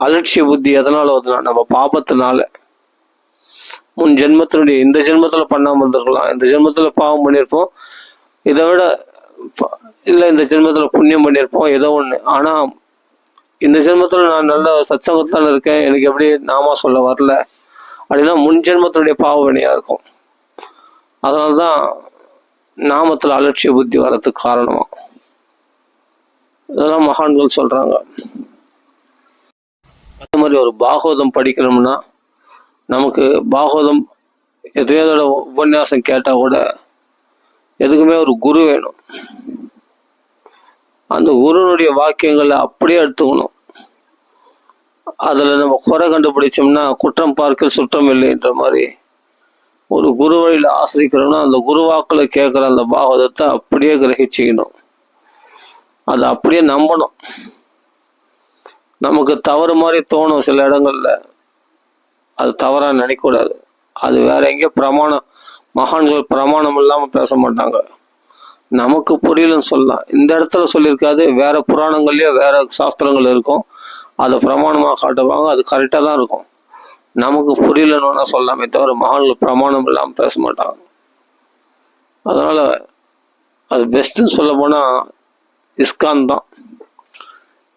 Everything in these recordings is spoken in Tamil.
அலட்சிய புத்தி எதனால வருதுன்னா நம்ம பாபத்தினால. முன் ஜென்மத்தினுடைய இந்த ஜென்மத்துல பண்ணாம இருந்திருக்கலாம், இந்த ஜென்மத்துல பாவம் பண்ணியிருப்போம், இதை விட இல்லை இந்த ஜென்மத்துல புண்ணியம் பண்ணியிருப்போம், ஏதோ ஒண்ணு. ஆனா இந்த ஜென்மத்துல நான் நல்ல சத்சங்கத்துல இருக்கேன், எனக்கு எப்படி நாமா சொல்ல வரல அப்படின்னா முன் ஜென்மத்தினுடைய பாவ வினையா இருக்கும். அதனால்தான் நாமத்துல அலட்சிய புத்தி வர்றதுக்கு காரணமா. இதெல்லாம் மகான்கள் சொல்றாங்க. அதே மாதிரி ஒரு பாகவதம் படிக்கணும்னா நமக்கு பாகவதம் எதையோட உபன்யாசம் கேட்டா கூட எதுக்குமே ஒரு குரு வேணும். அந்த குருனுடைய வாக்கியங்களை அப்படியே எடுத்துக்கணும். அதுல நம்ம குறை கண்டுபிடிச்சோம்னா குற்றம் பார்க்க சுற்றம் இல்லைன்ற மாதிரி ஒரு குரு வழியில ஆசிரிக்கிறோம்னா அந்த குருவாக்களை கேட்குற அந்த பாகவதத்தை அப்படியே கிரகிச்சிக்கணும், அதை அப்படியே நம்பணும். நமக்கு தவறு மாதிரி தோணும் சில இடங்கள்ல, அது தவறா நினைக்கக்கூடாது. அது வேற எங்கேயோ பிரமாணம், மகான்கள் பிரமாணம் இல்லாம பேச மாட்டாங்க, நமக்கு புரியலன்னு சொல்லலாம். இந்த இடத்துல சொல்லியிருக்காது, வேற புராணங்கள்லயோ வேற சாஸ்திரங்கள் இருக்கும், அதை பிரமாணமா காட்டுவாங்க, அது கரெக்டா தான் இருக்கும். நமக்கு புரியலன்னு சொல்லாமே தவிர மகான்கள் பிரமாணம் இல்லாம பேச மாட்டாங்க. அதனால அது பெஸ்ட்ன்னு சொல்ல போனா இஸ்கான் தான்.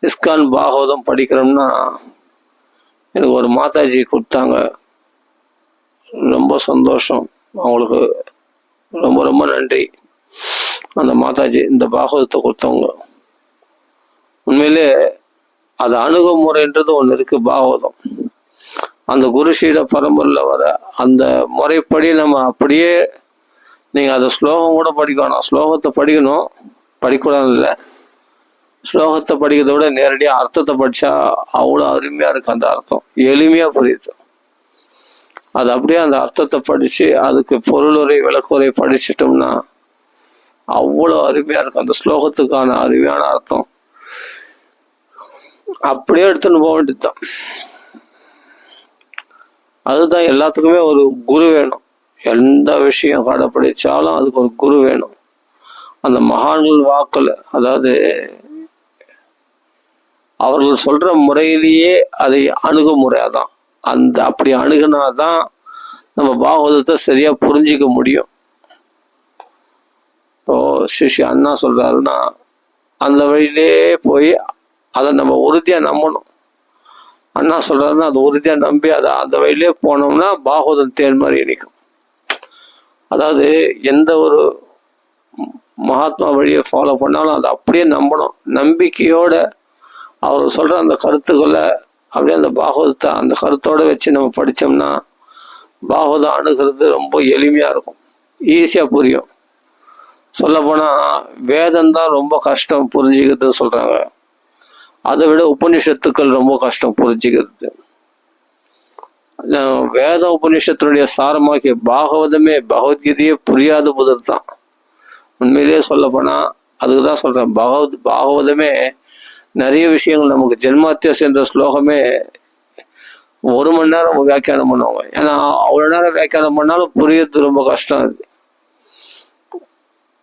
இஸ்கான் பாகவதம் படிக்கிறோம்னா எனக்கு ஒரு மாதாஜி கொடுத்தாங்க, ரொம்ப சந்தோஷம், அவங்களுக்கு ரொம்ப ரொம்ப நன்றி. அந்த மாதாஜி இந்த பாகவதத்தை கொடுத்தவங்க. உண்மையிலே அது அணுகுமுறைன்றது ஒன்று இருக்கு பாகவதம். அந்த குருஷீட பரம்பரையில் வர அந்த முறைப்படி நம்ம அப்படியே, நீங்கள் அதை ஸ்லோகம் கூட படிக்கணும், ஸ்லோகத்தை படிக்கணும், படிக்கூடாது இல்லை, ஸ்லோகத்தை படிக்கிறத விட நேரடியாக அர்த்தத்தை படித்தா அவ்வளோ அருமையாக இருக்கு. அந்த அர்த்தம் எளிமையாக புரியுது. அது அப்படியே அந்த அர்த்தத்தை படித்து அதுக்கு பொருளுரை விளக்குரை படிச்சிட்டோம்னா அவ்வளோ அருமையாக இருக்கும். அந்த ஸ்லோகத்துக்கான அருமையான அர்த்தம் அப்படியே எடுத்துன்னு போக வேண்டியதுதான். அதுதான் எல்லாத்துக்குமே ஒரு குரு வேணும். எந்த விஷயம் கடைப்பிடிச்சாலும் அதுக்கு ஒரு குரு வேணும். அந்த மகான்கள் வாக்குல, அதாவது அவர்கள் சொல்ற முறையிலேயே அதை அணுகுமுறை தான். அந்த அப்படி அணுகுனாதான் நம்ம பாகவதத்தை சரியா புரிஞ்சிக்க முடியும். இப்போ ஸ்ரீ அண்ணா சொல்றாருன்னா அந்த வழியிலே போய் அதை நம்ம உறுதியா நம்பணும். அண்ணா சொல்றாருன்னா அதை உறுதியா நம்பி அதை அந்த வழியிலே போனோம்னா பாகவதம் தேன் மாதிரி இணைக்கும். அதாவது எந்த ஒரு மகாத்மா வழியை ஃபாலோ பண்ணாலும் அதை அப்படியே நம்பணும். நம்பிக்கையோட அவர் சொல்ற அந்த கருத்துக்களை அப்படியே அந்த பாகவதத்தை அந்த கருத்தோட வச்சு நம்ம படித்தோம்னா பாகவதம் அணுகிறது ரொம்ப எளிமையா இருக்கும், ஈஸியா புரியும். சொல்ல போனா வேதம் தான் ரொம்ப கஷ்டம் புரிஞ்சுக்கிறதுன்னு சொல்றாங்க, அதை விட உபநிஷத்துக்கள் ரொம்ப கஷ்டம் புரிஞ்சுக்கிறது. வேத உபநிஷத்தினுடைய சாரமாக்கிய பாகவதமே பகவத்கீதையே புரியாத புதர் தான். உண்மையிலேயே சொல்ல போனா அதுக்குதான் சொல்றேன், பாகவதமே நிறைய விஷயங்கள் நமக்கு ஜென்மாத்தியாசம் என்ற ஸ்லோகமே 1 மணி நேரம் வியாக்கியானம் பண்ணுவாங்க. ஏன்னா அவ்வளோ நேரம் வியாக்கியானம் பண்ணாலும் புரியறது ரொம்ப கஷ்டம். அது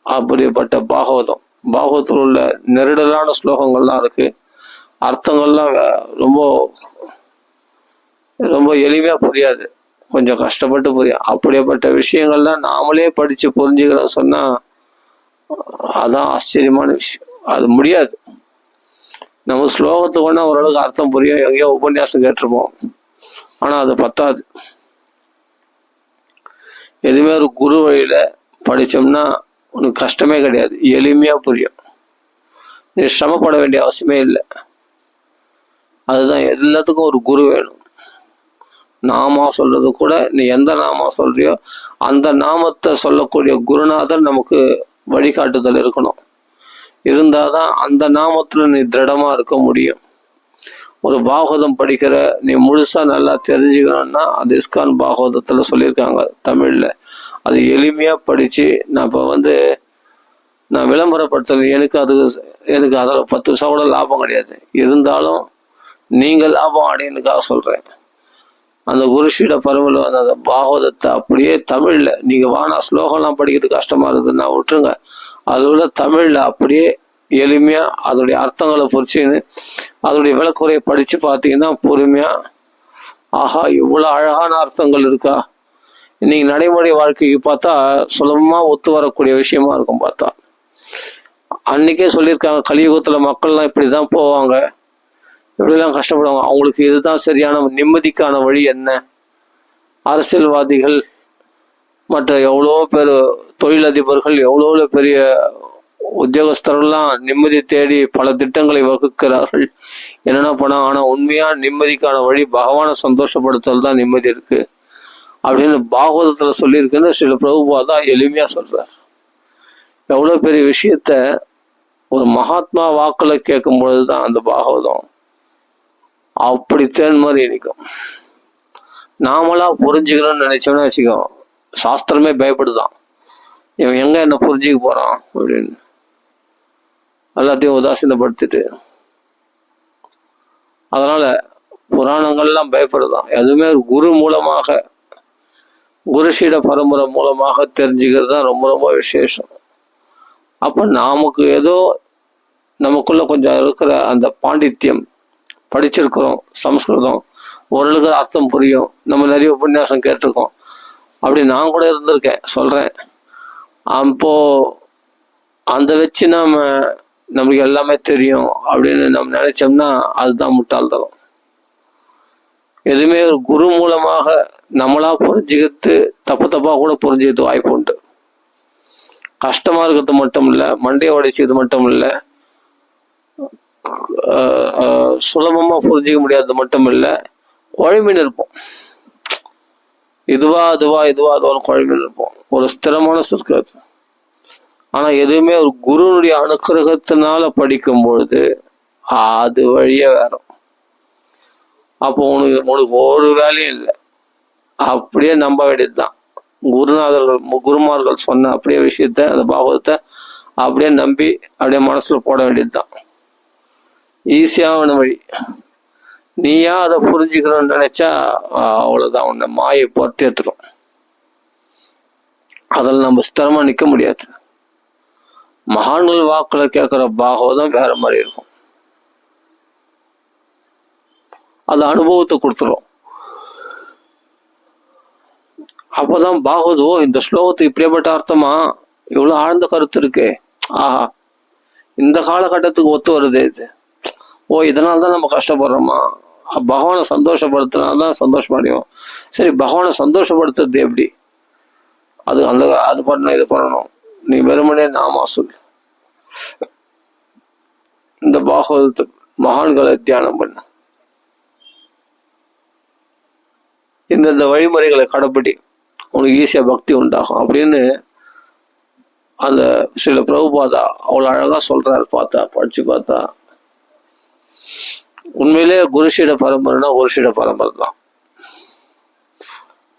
அப்படிப்பட்ட பாகவதத்தில் உள்ள நெருடலான ஸ்லோகங்கள்லாம் இருக்கு, அர்த்தங்கள்லாம் ரொம்ப ரொம்ப எளிமையா புரியாது, கொஞ்சம் கஷ்டப்பட்டு புரியும். அப்படியேப்பட்ட விஷயங்கள்லாம் நாமளே படிச்சு புரிஞ்சுக்கிறோம் சொன்னா அதான் ஆச்சரியமான விஷயம். அது முடியாது. நம்ம ஸ்லோகத்துக்கு ஒன்றா ஓரளவுக்கு அர்த்தம் புரியும், எங்கேயோ உபன்யாசம் கேட்டிருப்போம், ஆனா அது பத்தாது. எதுவுமே ஒரு குரு வழியில படிச்சோம்னா உனக்கு கஷ்டமே கிடையாது, எளிமையா புரியும், நீ சிரமப்பட வேண்டிய அவசியமே இல்லை. அதுதான் எல்லாத்துக்கும் ஒரு குரு வேணும். நாமா சொல்றது கூட நீ எந்த நாமா சொல்றியோ அந்த நாமத்தை சொல்லக்கூடிய குருநாதர் நமக்கு வழிகாட்டுதல் இருக்கணும். இருந்தாதான் அந்த நாமத்துல நீ திருடமா இருக்க முடியும். ஒரு பாகவதம் படிக்கிற நீ முழுசா நல்லா தெரிஞ்சுக்கணும்னா அது இஸ்கான் பாகவதத்துல சொல்லியிருக்காங்க தமிழ்ல. அது எளிமையா படிச்சு நான் இப்போ நான் விளம்பரப்படுத்துறேன், எனக்கு அதில் 10 பைசா கூட லாபம் கிடையாது. இருந்தாலும் நீங்கள் லாபம் அடையனுக்காக சொல்றேன். அந்த குருஷீட பரவல அந்த பாகவதத்தை அப்படியே தமிழ்ல நீங்க வானா ஸ்லோகம்லாம் படிக்கிறது கஷ்டமா இருக்குதுன்னா விட்டுருங்க, அதில் உள்ள தமிழ்ல அப்படியே எளிமையாக அதோடைய அர்த்தங்களை புரிச்சுன்னு அதோடைய விளக்குறையை படித்து பார்த்தீங்கன்னா பொறுமையாக, ஆஹா இவ்வளோ அழகான அர்த்தங்கள் இருக்கா, இன்னைக்கு நடைமுறை வாழ்க்கைக்கு பார்த்தா சுலபமாக ஒத்து வரக்கூடிய விஷயமா இருக்கும். பார்த்தா அன்னைக்கே சொல்லியிருக்காங்க, கலியுகத்தில் மக்கள்லாம் இப்படி தான் போவாங்க, இப்படிலாம் கஷ்டப்படுவாங்க, அவங்களுக்கு இதுதான் சரியான நிம்மதிக்கான வழி என்ன. அரசியல்வாதிகள் மற்ற எவ்வளோ பேர் தொழிலதிபர்கள் எவ்வளோ பெரிய உத்தியோகஸ்தர்கள்லாம் நிம்மதி தேடி பல திட்டங்களை வகுக்கிறார்கள், என்னென்ன பண்ண. ஆனால் உண்மையாக நிம்மதிக்கான வழி பகவானை சந்தோஷப்படுத்தல் தான் நிம்மதி இருக்கு அப்படின்னு பாகவதத்தில் சொல்லியிருக்குன்னு சில பிரபுபாதா எளிமையாக சொல்றார். எவ்வளோ பெரிய விஷயத்த ஒரு மகாத்மா வாக்கில் கேட்கும் பொழுது தான் அந்த பாகவதம் அப்படி தேன் மாதிரி இனிக்கும். நாமளா புரிஞ்சுக்கணும்னு நினைச்சோம்னா வச்சுக்கோ, சாஸ்திரமே பயப்படுதான், இவன் எங்க என்ன புரிஞ்சுக்க போறான் அப்படின்னு எல்லாத்தையும் உதாசீனப்படுத்திட்டு. அதனால புராணங்கள்லாம் பயப்படுதான். எதுவுமே ஒரு குரு மூலமாக, குருஷீட பரம்பரை மூலமாக தெரிஞ்சுக்கிறது தான் ரொம்ப ரொம்ப விசேஷம். அப்போ நமக்கு ஏதோ நமக்குள்ள கொஞ்சம் இருக்கிற அந்த பாண்டித்யம், படிச்சிருக்கிறோம், சம்ஸ்கிருதம் ஓரளவுக்கு அர்த்தம் புரியும், நம்ம நிறைய உபன்யாசம் கேட்டிருக்கோம், அப்படி நான் கூட இருந்திருக்கேன் சொல்கிறேன். அப்போ அந்த வச்சு நமக்கு எல்லாமே தெரியும் அப்படின்னு நம்ம நினைச்சோம்னா அதுதான் முட்டாள்தனம். எதுவுமே ஒரு குரு மூலமாக நம்மளா புரிஞ்சுக்கிட்டு தப்பாக கூட புரிஞ்சுக்கிறது வாய்ப்பு உண்டு. கஷ்டமா இருக்கிறது மட்டும் இல்லை, மண்டையை உடைச்சது மட்டும் இல்லை, சுலபமாக புரிஞ்சிக்க முடியாதது மட்டும் இல்லை, குழம்பின்னு இருப்போம். இதுவா அதுவா குழம்பின்னு இருப்போம். ஒரு ஸ்திரமான இருக்காது. ஆனால் எதுவுமே ஒரு குருனுடைய அனுக்கிரகத்தினால படிக்கும் பொழுது அது வழியே வேற. அப்போ உனக்கு ஒரு வேலையும் இல்லை, அப்படியே நம்ப வேண்டியது தான். குருமார்கள் சொன்ன அப்படியே விஷயத்த, அந்த பாகவத்தை அப்படியே நம்பி அப்படியே மனசுல போட வேண்டியது தான் ஈஸியான வழி. நீயா அதை புரிஞ்சுக்கணும்னு நினைச்சா அவ்வளவுதான், உன்னை மாயை போற்றேத்துரும். அதில் நம்ம ஸ்திரமா நிற்க முடியாது. மகான்கள் வாக்குல கேட்கிற பாகவதம் வேற மாதிரி இருக்கும். அது அனுபவத்தை கொடுத்துரும். அப்போதான் பாகவதோ இந்த ஸ்லோகத்துக்கு இப்படியேப்பட்ட அர்த்தமா, இவ்வளவு ஆழ்ந்த கருத்து இருக்கு, ஆஹா இந்த காலகட்டத்துக்கு ஒத்து வருது இது, ஓ இதனால்தான் நம்ம கஷ்டப்படுறோமா, பகவானை சந்தோஷப்படுத்தினால்தான் சந்தோஷப்படையும். சரி, பகவானை சந்தோஷப்படுத்துறது எப்படி, அது பண்ணணும் இது பண்ணணும், நீ வெறுமனே நாமா சொல். இந்த பாகவத மகான்களை தியானம் பண்ண, இந்தந்த வழிமுறைகளை கடைப்பிடி, உனக்கு ஈஸியா பக்தி உண்டாகும் அப்படின்னு அந்த சில பிரபுபாதா அவ்வளவு அழகா சொல்றாரு. படிச்சு பார்த்தா உண்மையிலே குருஷீட பரம்பரைனா குருஷீட பரம்பரை தான்.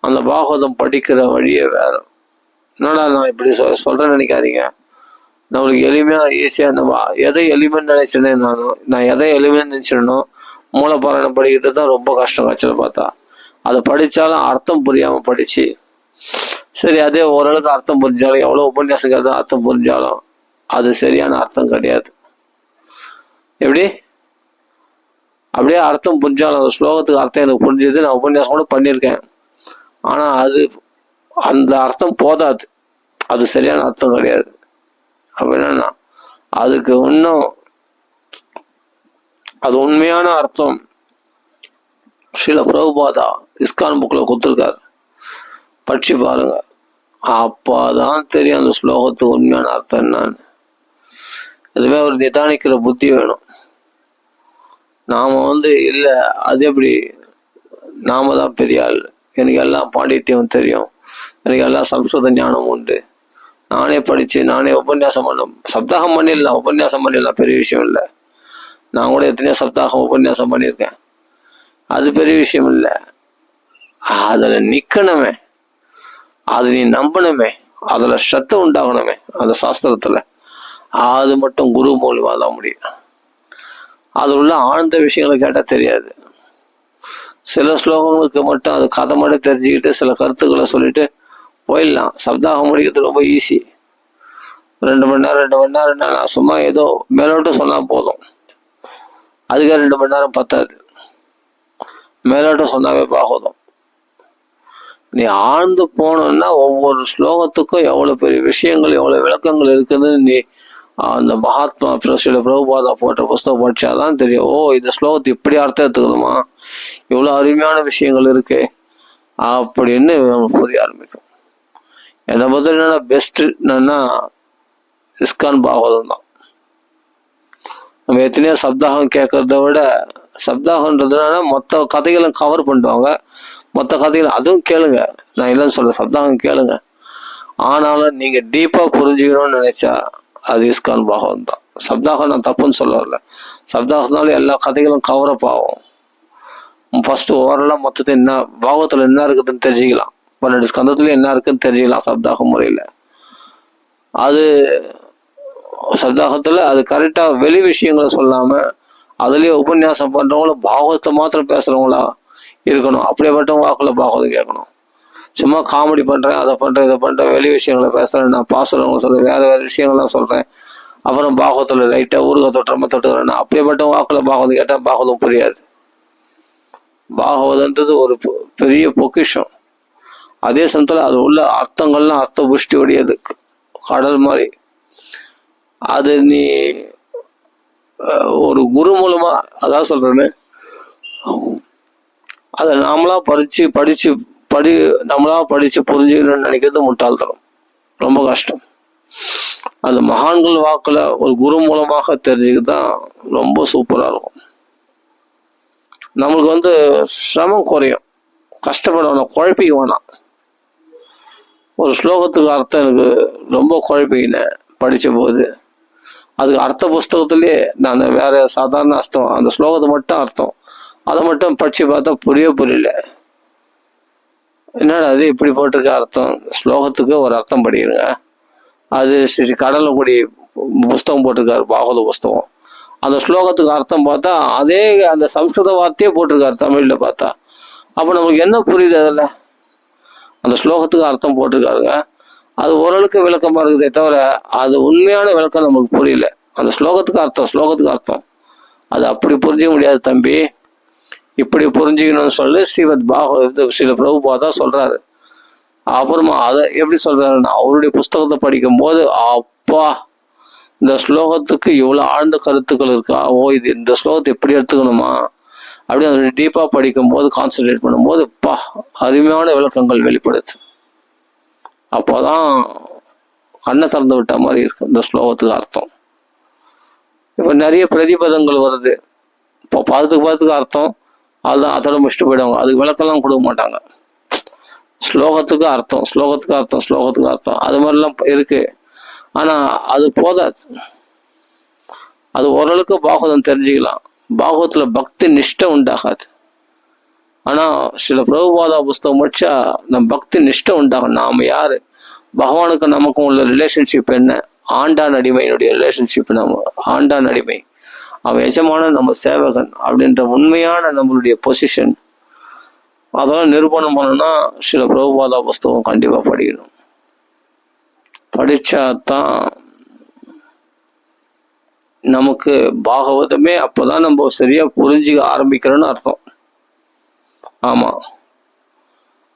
அந்த பாகவதம் படிக்கிற வழியே வேற. என்னடா நான் இப்படி சொல்றேன்னு நினைக்காதீங்க. நம்மளுக்கு எளிமையா ஈஸியா நம்ம எதை எளிமைன்னு நினைச்சேனே, நான் எதை எளிமைன்னு நினைச்சிடணும், மூலப்பாராயணம் படிக்கிறது தான் ரொம்ப கஷ்டம். கட்சியில பார்த்தா அதை படிச்சாலும் அர்த்தம் புரியாம படிச்சு, சரி அதே ஓரளவுக்கு அர்த்தம் புரிஞ்சாலும், எவ்வளவு உபன்யாசம் அர்த்தம் புரிஞ்சாலும் அது சரியான அர்த்தம் கிடையாது. எப்படி அப்படியே அர்த்தம் புரிஞ்சாலும், அந்த ஸ்லோகத்துக்கு அர்த்தம் எனக்கு புரிஞ்சது, நான் உபன்யாசம் கூட பண்ணியிருக்கேன், ஆனா அந்த அர்த்தம் போதாது, அது சரியான அர்த்தம் கிடையாது. அப்படின்னா அதுக்கு இன்னும் அது உண்மையான அர்த்தம் ஸ்ரீல பிரபுபாதா இஸ்கான் புக்ல கொடுத்துருக்காரு, படிச்சு பாருங்க. அப்பதான் தெரியும் அந்த ஸ்லோகத்துக்கு உண்மையான அர்த்தம் என்னன்னு. எதுவுமே ஒரு நிதானிக்கிற புத்தி வேணும். நாம இல்லை அது எப்படி, நாம தான் பெரிய ஆள், எனக்கு எல்லாம் பாண்டித்யம் தெரியும், எனக்கு எல்லாம் சம்ஸ்கிருத ஞானம் உண்டு, நானே படிச்சு நானே உபன்யாசம் பண்ண, சப்தாகம் பண்ணிடலாம், உபன்யாசம் பண்ணிடலாம், பெரிய விஷயம் இல்லை. நான் கூட எத்தனையோ சப்தாகம் உபன்யாசம் பண்ணியிருக்கேன், அது பெரிய விஷயம் இல்லை. அதுல நிக்கணுமே, அது நீ நம்பணுமே, அதுல ஸ்ரத்த உண்டாகணுமே அந்த சாஸ்திரத்துல, அது மட்டும் குரு மூலமா தான் முடியும். அதுல உள்ள ஆழ்ந்த விஷயங்களை கேட்டா தெரியாது. சில ஸ்லோகங்களுக்கு மட்டும் அது கதை மட்டும் தெரிஞ்சுக்கிட்டு சில கருத்துக்களை சொல்லிட்டு போயிடலாம். சப்தாகம் முடிக்கிறது ரொம்ப ஈஸி. 2 மணி நேரம் நான் சும்மா ஏதோ மேலோட்டம் சொன்னால் போதும். அதுக்கே 2 மணி நேரம் பத்தாது. மேலோட்டம் சொன்னாவே பாகவதம். நீ ஆழ்ந்து போனோம்னா ஒவ்வொரு ஸ்லோகத்துக்கும் எவ்வளோ பெரிய விஷயங்கள், எவ்வளோ விளக்கங்கள் இருக்குதுன்னு நீ அந்த மகாத்மா சில பிரபுபாதா போட்ட புஸ்தகம் படிச்சாதான் தெரியும். இந்த ஸ்லோகத்தை இப்படி அர்த்தம் எடுத்துக்கணுமா, இவ்வளோ அருமையான விஷயங்கள் இருக்கு அப்படின்னு நம்ம புரிய ஆரம்பிக்கும். என்னை பொறுத்த என்னன்னா பெஸ்ட் என்னன்னா இஸ்கான் பாகவதம் தான். நம்ம எத்தனையோ சப்தாகம் கேட்கறத விட, சப்தாகன்றதுனால மொத்த கதைகளும் கவர் பண்ணுவாங்க. மொத்த கதைகள் அதுவும் கேளுங்க, நான் இல்லைன்னு சொல்றேன், சப்தாகம் கேளுங்க. ஆனாலும் நீங்க டீப்பா புரிஞ்சுக்கணும்னு நினைச்சா அது இஸ்கான் பாகவதம் தான். சப்தாகம் நான் தப்புன்னு சொல்ல வரல. சப்தாகத்தினால எல்லா கதைகளும் கவரப் ஆகும். ஃபர்ஸ்ட் ஓவரெல்லாம் மொத்தத்தை என்ன பாகவத்துல என்ன இருக்குதுன்னு தெரிஞ்சுக்கலாம். 12 ஸ்கந்தத்துல என்ன இருக்குன்னு தெரிஞ்சுக்கலாம் சப்தாக முறையில. அது சப்தாகத்துல அது கரெக்டா வெளி விஷயங்களை சொல்லாம அதுலயே உபன்யாசம் பண்றவங்களும் பாகவத்தை மாத்திரம் பேசுறவங்களா இருக்கணும். அப்படியேப்பட்ட வாக்குல பாகவதம் கேட்கணும். சும்மா காமெடி பண்றேன், அதை பண்றேன், இதை பண்றேன், வெளி விஷயங்களை பேசுறேன், நான் பாசுறவங்க சொல்றேன், வேற விஷயங்கள்லாம் சொல்றேன், அப்புறம் பாகவத்துல லைட்டா ஊருக தொட்டுறமா தொட்டுக்கிறேன், அப்படியேப்பட்ட வாக்குல பாகவதம் கேட்டா பாகவதம் புரியாது. பாகவதன்றது ஒரு பெரிய பொக்கிஷம். அதே சமயத்துல அது உள்ள அர்த்தங்கள்லாம் அர்த்த புஷ்டி உடையது, கடல் மாதிரி. அது நீ ஒரு குரு மூலமா, அதான் சொல்றேன்னு, அதை நாமளா நம்மளா படிச்சு புரிஞ்சுக்கணும்னு நினைக்கிறது முட்டாள்தனம், ரொம்ப கஷ்டம். அந்த மகான்கள் வாக்குல ஒரு குரு மூலமாக தெரிஞ்சுக்கிதான் ரொம்ப சூப்பரா இருக்கும். நம்மளுக்கு சிரமம் குறையும், கஷ்டப்பட வேணாம், குழப்பிக்க வேணாம். ஒரு ஸ்லோகத்துக்கு அர்த்தம் எனக்கு ரொம்ப குழப்பிக்கினேன் படித்த போது. அதுக்கு அர்த்த புஸ்தகத்திலே நான் வேற சாதாரண அர்த்தம், அந்த ஸ்லோகத்தை மட்டும் அர்த்தம், அதை மட்டும் படிச்சு பார்த்தா புரியல. என்னடா அது இப்படி போட்டிருக்க அர்த்தம், ஸ்லோகத்துக்கு ஒரு அர்த்தம் படிக்கிறங்க. அது ஸ்ரீ கடலங்குடி புஸ்தகம் போட்டிருக்காரு, பாகவத புஸ்தகம். அந்த ஸ்லோகத்துக்கு அர்த்தம் பார்த்தா அதே அந்த சம்ஸ்கிருத வார்த்தையே போட்டிருக்காரு தமிழ்ல பார்த்தா. அப்போ நமக்கு என்ன புரியுது அதில்? அந்த ஸ்லோகத்துக்கு அர்த்தம் போட்டிருக்காருங்க, அது ஓரளவுக்கு விளக்கமா இருக்குதே தவிர அது உண்மையான விளக்கம் நமக்கு புரியல. அந்த ஸ்லோகத்துக்கு அர்த்தம் அது அப்படி புரிஞ்சிக்க முடியாது தம்பி, இப்படி புரிஞ்சுக்கணும்னு சொல்லி ஸ்ரீல பிரபுபாதா சொல்றாரு. அப்புறமா அதை எப்படி சொல்றாருன்னா, அவருடைய புஸ்தகத்தை படிக்கும் போது அப்பா இந்த ஸ்லோகத்துக்கு இவ்வளவு ஆழ்ந்த கருத்துக்கள் இருக்கா, இது இந்த ஸ்லோகத்தை எப்படி எடுத்துக்கணுமா அப்படி அதை டீப்பா படிக்கும் போது, கான்சென்ட்ரேட் பண்ணும்போது அருமையான விளக்கங்கள் வெளிப்படுது. அப்போதான் கண்ணை திறந்து விட்ட மாதிரி இருக்கு இந்த ஸ்லோகத்துக்கு அர்த்தம். இப்ப நிறைய பிரதிபதங்கள் வருது, இப்போ பாதத்துக்கு அர்த்தம், அதுதான் அதோட முடிச்சுட்டு போயிடுவாங்க, அதுக்கு விளக்கெல்லாம் கொடுக்க மாட்டாங்க. ஸ்லோகத்துக்கு அர்த்தம் அது மாதிரிலாம் இருக்கு. ஆனா அது போதாது, அது ஓரளவுக்கு பாகவதம் தெரிஞ்சுக்கலாம். பாகவத்துல பக்தி நிஷ்டை உண்டாகாது. ஆனா சில பிரபுபாதா புஸ்தகம் படிச்சா நம்ம பக்தி நிஷ்டை உண்டாகும். நாம யாரு, பகவானுக்கு நமக்கும் உள்ள ரிலேஷன்ஷிப் என்ன, ஆண்டான் அடிமையினுடைய ரிலேஷன்ஷிப், நம்ம ஆண்டான் அடிமை, அவன் எஜமான நம்ம சேவகன் அப்படின்ற உண்மையான நம்மளுடைய பொசிஷன், அதெல்லாம் நிரூபணம் பண்ணணும்னா சில பிரபுபாதா புஸ்தகம் கண்டிப்பா படிக்கணும். படிச்சாதான் நமக்கு பாகவதமே அப்பதான் நம்ம சரியா புரிஞ்சுக்க ஆரம்பிக்கிறோன்னு அர்த்தம். ஆமா,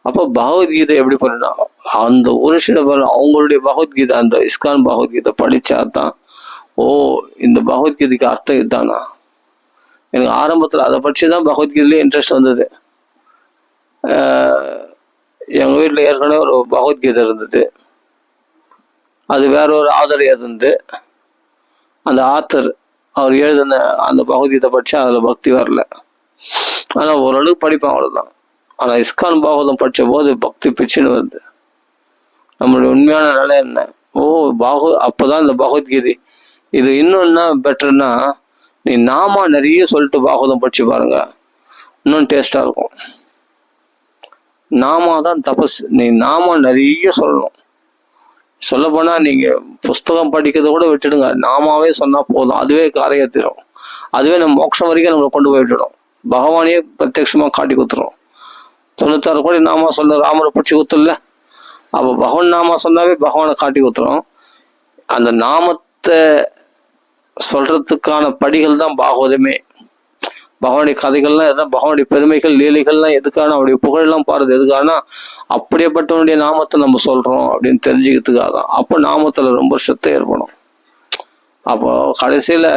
அப்ப பகவத்கீதை எப்படி பண்ணணும், அந்த ஒரு சில பேர் அவங்களுடைய பகவத்கீதை, அந்த இஸ்கான் பகவத்கீதை படிச்சாதான் இந்த பகவத்கீதைக்கு அர்த்தம் இதுதானா. எனக்கு ஆரம்பத்துல அதை படிச்சுதான் பகவத்கீதையிலே இன்ட்ரெஸ்ட் வந்தது. எங்க வீட்டுல ஏற்கனவே ஒரு பகவத்கீதை இருந்தது, அது வேற ஒரு ஆதர் இருந்து, அந்த ஆத்தர் அவர் எழுதின அந்த பகவத்கீதை படிச்சா அதுல பக்தி வரல. ஆனா ஓரளவுக்கு படிப்பேன், அவ்வளவுதான். ஆனா இஸ்கான் பாகவதம் படிச்ச போது பக்தி பிச்சுன்னு வருது. நம்மளுடைய உண்மையான நிலை என்ன, அப்பதான் இந்த பகவத்கீதை இது இன்னும் என்ன பெட்டர்னா, நீ நாமா நிறைய சொல்லிட்டு பாகவதம் படிச்சு பாருங்க, இன்னும் டேஸ்டா இருக்கும். நாமா தான் தபஸ், நீ நாமா நிறைய சொல்லணும். சொல்ல போனா நீங்க புஸ்தகம் படிக்கிறத கூட விட்டுடுங்க, நாமாவே சொன்னா போதும், அதுவே காரியத்திடும், அதுவே நம்ம மோட்சம் வரைக்கும் நம்மளை கொண்டு போய் விட்டுடும். பகவானே பிரத்யட்சமா காட்டி குத்துரும். 96 கோடி நாமா சொன்ன ராமரை பிடிச்சி குத்துல, அப்போ பகவான் நாமா சொன்னாவே பகவானை காட்டி குத்துரும். அந்த நாமத்தை சொல்றதுக்கான படிகள் தான் பாகவதமே. பகவானுடைய கதைகள்லாம் எதாவது பகவானுடைய பெருமைகள் லீலைகள்லாம் எதுக்கான, அவருடைய புகழெல்லாம் பாடுறது எதுக்கானா அப்படியேப்பட்டவனுடைய நாமத்தை நம்ம சொல்றோம் அப்படின்னு தெரிஞ்சுக்கிறதுக்காக தான். அப்போ நாமத்துல ரொம்ப ஸ்ரத்தை ஏற்படும். அப்போ கடைசியில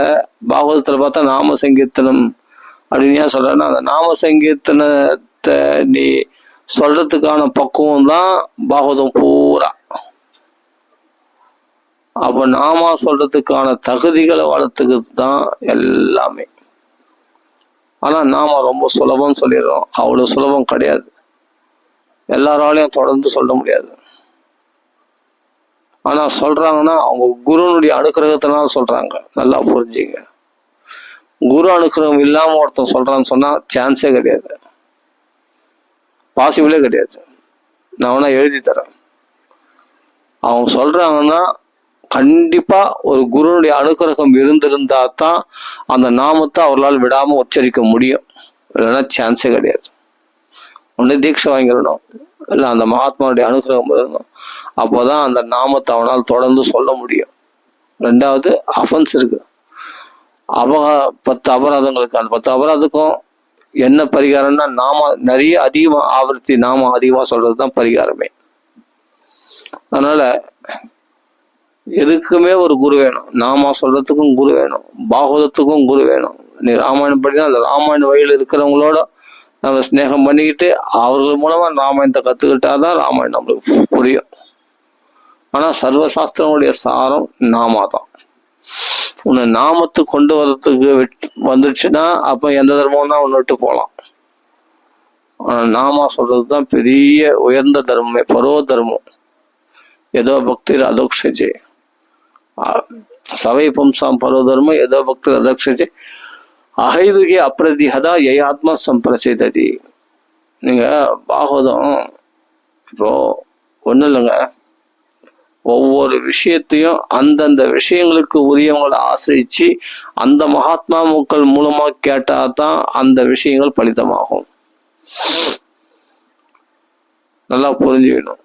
பாகவதத்துல பார்த்தா நாம சங்கீர்த்தனம் அப்படின்னு ஏன் சொல்றேன்னா, அந்த நாம சங்கீர்த்தனத்தை நீ சொல்றதுக்கான பக்குவம் தான் பாகவதம் பூரா. அப்போ நாம சொல்றதுக்கான தகுதிகளை வளர்த்துக்கு தான் எல்லாமே. ஆனா நாம ரொம்ப சுலபம் சொல்லிடுறோம். அவ்வளவு சுலபம் கிடையாது. எல்லாராலையும் தொடர்ந்து சொல்ல முடியாது. ஆனா சொல்றாங்கன்னா அவங்க குருனுடைய அனுக்கிரகத்தினால சொல்றாங்க. நல்லா புரிஞ்சுங்க. குரு அனுக்கிரகம் இல்லாம ஒருத்தன் சொல்றான்னு சொன்னா சான்ஸே கிடையாது, பாசிபிளே கிடையாது. நான் வேணா எழுதி தரேன். அவங்க சொல்றாங்கன்னா கண்டிப்பா ஒரு குருனுடைய அனுக்கிரகம் இருந்திருந்தா தான் அந்த நாமத்தை அவர்களால் விடாம உச்சரிக்க முடியும். இல்லைன்னா சான்ஸே கிடையாது. ஒன்று தீட்சை வாங்கிடணும், இல்லை அந்த மகாத்மாவுடைய அனுகிரகம் இருக்கணும். அப்போதான் அந்த நாமத்தை அவனால் தொடர்ந்து சொல்ல முடியும். ரெண்டாவது அஃபென்ஸ் இருக்கு. 10 அபராதங்களுக்கு, அந்த 10 அபராதத்துக்கும் என்ன பரிகாரம்னா நாம நிறைய அதிகமாக ஆவர்த்தி நாம அதிகமாக சொல்றது தான் பரிகாரமே. அதனால எதுக்குமே ஒரு குரு வேணும். நாம சொல்றதுக்கும் குரு வேணும், பாகவதத்துக்கும் குரு வேணும். நீ ராமாயணம் படினா அந்த ராமாயண வழியில் இருக்கிறவங்களோட நம்ம ஸ்நேகம் பண்ணிக்கிட்டு அவர்கள் மூலமா ராமாயணத்தை கத்துக்கிட்டாதான் ராமாயணம் நம்மளுக்கு புரியும். ஆனா சர்வசாஸ்திரங்களுடைய சாரம் நாமாதான். உன்னை நாமத்து கொண்டு வர்றதுக்கு வந்துடுச்சுன்னா அப்ப எந்த தர்மம் தான் உன்னை விட்டு போகலாம். ஆனா நாமா சொல்றதுதான் பெரிய உயர்ந்த தர்மமே, பரோ தர்மம். ஏதோ பக்தி அதோக்ஷஜே சவை பும்சாம் பரோ தர்மம் ஏதோ பக்தி அதோக்ஷஜே அகைதுகே அப்பிரதிஹதா யயாத்மா சம்பிரசிததி. நீங்க பாகவதம் இப்போ ஒன்றும் இல்லைங்க, ஒவ்வொரு விஷயத்தையும் அந்தந்த விஷயங்களுக்கு உரியவங்களை ஆசிரிச்சு அந்த மகாத்மாக்கள் மூலமா கேட்டாதான் அந்த விஷயங்கள் பலிதமாகும். நல்லா புரிஞ்சுக்கணும்.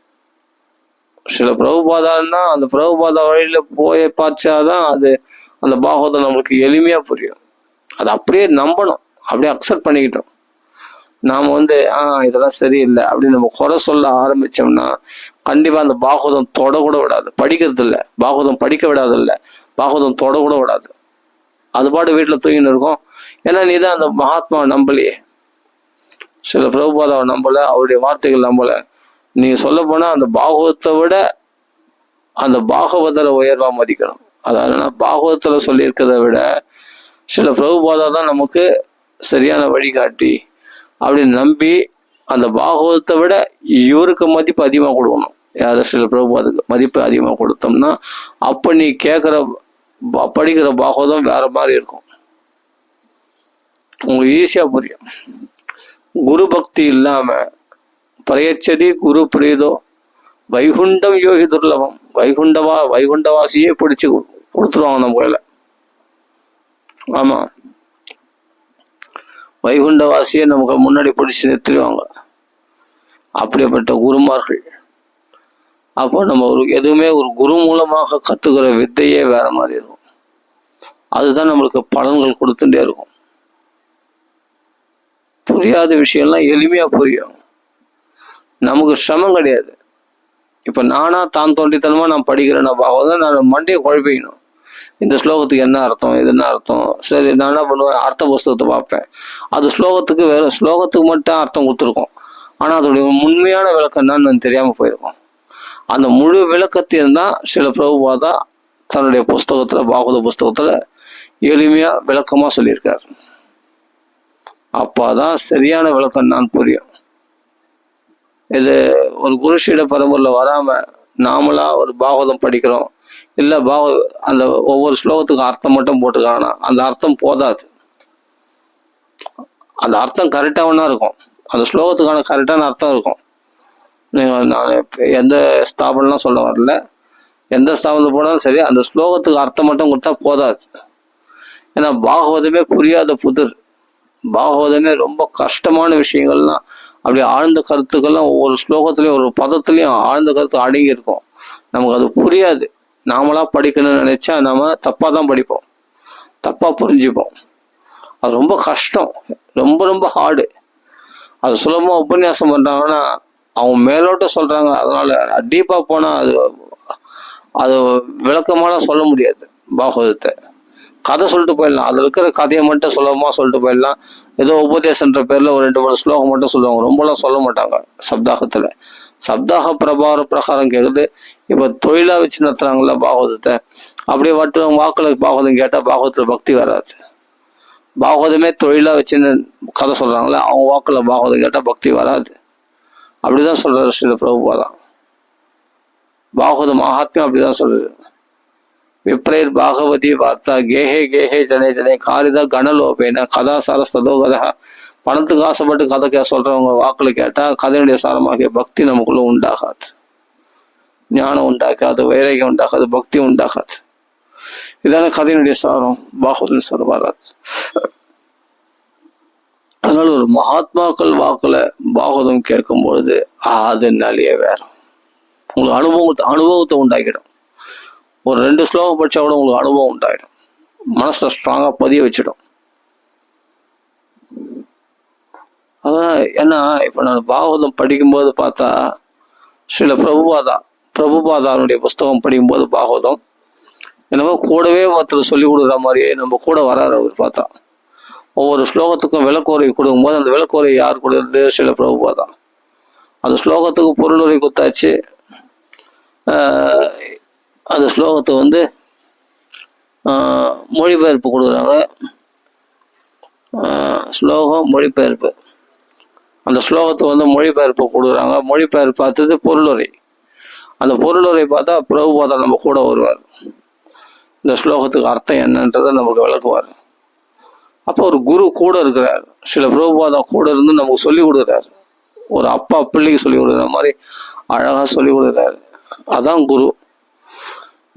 சில பிரபுபாதான்னா அந்த பிரபுபாதா வழியில போய் பார்த்தாதான் அது அந்த பாகவதம் நம்மளுக்கு எளிமையா புரியும். அதை அப்படியே நம்பணும், அப்படியே அக்செப்ட் பண்ணிக்கிட்டோம். நாம இதெல்லாம் சரியில்லை அப்படின்னு நம்ம குறை சொல்ல ஆரம்பிச்சோம்னா கண்டிப்பா அந்த பாகவதம் தொட கூட விடாது. படிக்கிறது இல்லை, பாகவதம் படிக்க விடாது, இல்லை பாகவதம் தொட கூட விடாது. அது பாடு வீட்டுல தூங்கின்னு இருக்கும். ஏன்னா நீ தான் அந்த மகாத்மாவை நம்பலையே. சில பிரபுபாதாவை நம்பல, அவருடைய வார்த்தைகள் நம்பல. நீ சொல்ல போனா அந்த பாகவத்தை விட அந்த பாகவதரை உயர்வா மதிக்கணும். அதாவது பாகவத்துல சொல்லியிருக்கிறத விட சில பிரபுபாதா தான் நமக்கு சரியான வழிகாட்டி அப்படின்னு நம்பி அந்த பாகவத்தை விட இவருக்கு மதிப்பு அதிகமாக கொடுக்கணும். யார சில பிரபுபாதுக்கு மதிப்பு அதிகமாக கொடுத்தோம்னா அப்ப நீ படிக்கிற பாகவதம் வேற மாதிரி இருக்கும். உங்களுக்கு ஈஸியா புரியும். குரு பக்தி இல்லாம பிரயச்சதி குரு பிரீதோ வைகுண்டம் யோகி துர்லபம். வைகுண்டவாசியே பிடிச்சு கொடுத்துருவாங்க நம்ம கையில. ஆமா, வைகுண்டவாசியை நமக்கு முன்னாடி பிடிச்சு நிறுத்திடுவாங்க அப்படிப்பட்ட குருமார்கள். அப்போ நம்ம எதுவுமே ஒரு குரு மூலமாக கத்துக்கிற வித்தையே வேற மாதிரி இருக்கும். அதுதான் நம்மளுக்கு பலன்கள் கொடுத்துட்டே இருக்கும். புரியாத விஷயம்லாம் எளிமையா புரியும். நமக்கு சிரமம் கிடையாது. இப்ப நானா தான் தோண்டித்தனமா நான் படிக்கிறேன்னா பாகவதம் நான் மண்டையை குழப்பிக்கணும். இந்த ஸ்லோகத்துக்கு என்ன அர்த்தம், இது என்ன அர்த்தம், சரி நான் என்ன பண்ணுவேன், அர்த்த புஸ்தகத்தை பார்ப்பேன். அது ஸ்லோகத்துக்கு வேற ஸ்லோகத்துக்கு மட்டும் அர்த்தம் கொடுத்துருக்கோம். ஆனா அதோடைய உண்மையான விளக்கம் என்னன்னு தெரியாம போயிருக்கோம். அந்த முழு விளக்கத்தையும் தான் சில பிரபுபாதா தன்னுடைய புஸ்தகத்துல பாகவத புஸ்தகத்துல எளிமையா விளக்கமா சொல்லியிருக்காரு. அப்பதான் சரியான விளக்கம் நான் புரியும். இது ஒரு குருஷீட பரம்பரையில் வராம நாமளா ஒரு பாகவதம் படிக்கிறோம். இல்ல அந்த ஒவ்வொரு ஸ்லோகத்துக்கும் அர்த்தம் மட்டும் போட்டுக்காங்கன்னா அந்த அர்த்தம் போதாது. அந்த அர்த்தம் கரெக்டாக இருக்கும். அந்த ஸ்லோகத்துக்கான கரெக்டான அர்த்தம் இருக்கும். நான் எந்த ஸ்தாபனம்லாம் சொல்ல வரல, எந்த ஸ்தாபனத்தை போனாலும் சரி அந்த ஸ்லோகத்துக்கு அர்த்தம் மட்டும் கொடுத்தா போதாது. ஏன்னா பாகவதமே புரியாத புதிர். பாகவதமே ரொம்ப கஷ்டமான விஷயங்கள்லாம் அப்படி ஆழ்ந்த கருத்துக்கள்லாம் ஒவ்வொரு ஸ்லோகத்திலையும் ஒரு பதத்துலையும் ஆழ்ந்த கருத்து அடங்கி இருக்கும். நமக்கு அது புரியாது. நாமளா படிக்கணும்னு நினைச்சா நாம தப்பா தான் படிப்போம், தப்பா புரிஞ்சுப்போம். அது ரொம்ப கஷ்டம், ரொம்ப ரொம்ப ஹார்டு. அது சுலபமா உபன்யாசம் பண்றாங்கன்னா அவங்க மேலோட்ட சொல்றாங்க, அதனால டீப்பா போனா அது அது விளக்கமான சொல்ல முடியாது. பாகவதத்தை கதை சொல்லிட்டு போயிடலாம், அதுல இருக்கிற கதையை மட்டும் சுலபமா சொல்லிட்டு போயிடலாம். ஏதோ உபதேசன்ற பேர்ல ஒரு 2-3 ஸ்லோகம் மட்டும் சொல்லுவாங்க, ரொம்பலாம் சொல்ல மாட்டாங்க சப்தாகத்துல. சப்தாக பிரபார பிரகாரம் கேட்குது. இப்ப தொழிலா வச்சு நடத்துறாங்கல்ல பாகவதத்தை, அப்படியே வாக்குல பாகவதம் கேட்டா பாகவத்துல பக்தி வராது. பாகவதமே தொழிலா வச்சுன்னு கதை சொல்றாங்களே, அவங்க வாக்குல பாகவதம் கேட்டா பக்தி வராது. அப்படிதான் சொல்றாரு ஸ்ரீல பிரபுபாதா. பாகவத மகாத்மியம் அப்படிதான் சொல்றது. விப்ரேர் பாகவதி வார்த்தா கேஹே கேஹே ஜனே ஜனே காரிதா கனலோபேன கதா சாரஸ்ததோ கதா. பணத்துக்கு ஆசைப்பட்டு கதை சொல்றவங்க வாக்குல கேட்டா கதையுடைய சாரமாகிய பக்தி நமக்குள்ள உண்டாகாது, ஞானம் உண்டாக்காது, வைராகியம் உண்டாகாது, பக்தி உண்டாகாது. இதான கதையினுடைய சாரம், பாகவதன் சாரம் வராது. அதனால ஒரு மகாத்மாக்கள் வாக்குல பாகவதம் கேட்கும் பொழுது அது நிலையே வேற. உங்களுக்கு அனுபவத்தை உண்டாக்கிடும். ஒரு 2 ஸ்லோகம் படிச்சா கூட உங்களுக்கு அனுபவம் உண்டாயிடும், மனசுல ஸ்ட்ராங்கா பதிய வச்சிடும். அதான் ஏன்னா இப்ப நான் பாகவதம் படிக்கும்போது பார்த்தா ஸ்ரீல பிரபுபாதாருடைய புஸ்தகம் படிக்கும்போது பாகவதம் என்னமோ கூடவே ஒருத்தர் சொல்லி கொடுக்குற மாதிரியே நம்ம கூட வராரு. அவர் பார்த்தா ஒவ்வொரு ஸ்லோகத்துக்கும் விளக்குரை கொடுக்கும்போது அந்த விளக்குரை யார் கொடுக்குறது? ஸ்ரீல பிரபுபாதா. அந்த ஸ்லோகத்துக்கு பொருளுரை குத்தாச்சு. அந்த ஸ்லோகத்தை மொழிபெயர்ப்பு கொடுக்குறாங்க. ஸ்லோகம் மொழிபெயர்ப்பு, அந்த ஸ்லோகத்தை மொழிபெயர்ப்பு கொடுக்குறாங்க. மொழிபெயர்ப்பு பார்த்தது பொருளுரை. அந்த பொருளுரை பார்த்தா பிரபுபாதா நம்ம கூட வருவார், இந்த ஸ்லோகத்துக்கு அர்த்தம் என்னன்றதை நமக்கு விளக்குவார். அப்போ ஒரு குரு கூட இருக்கிறார். சில பிரபுபாதா கூட இருந்து நமக்கு சொல்லி கொடுக்குறாரு, ஒரு அப்பா பிள்ளைக்கு சொல்லி கொடுக்குற மாதிரி அழகா சொல்லி கொடுக்குறாரு. அதான் குரு.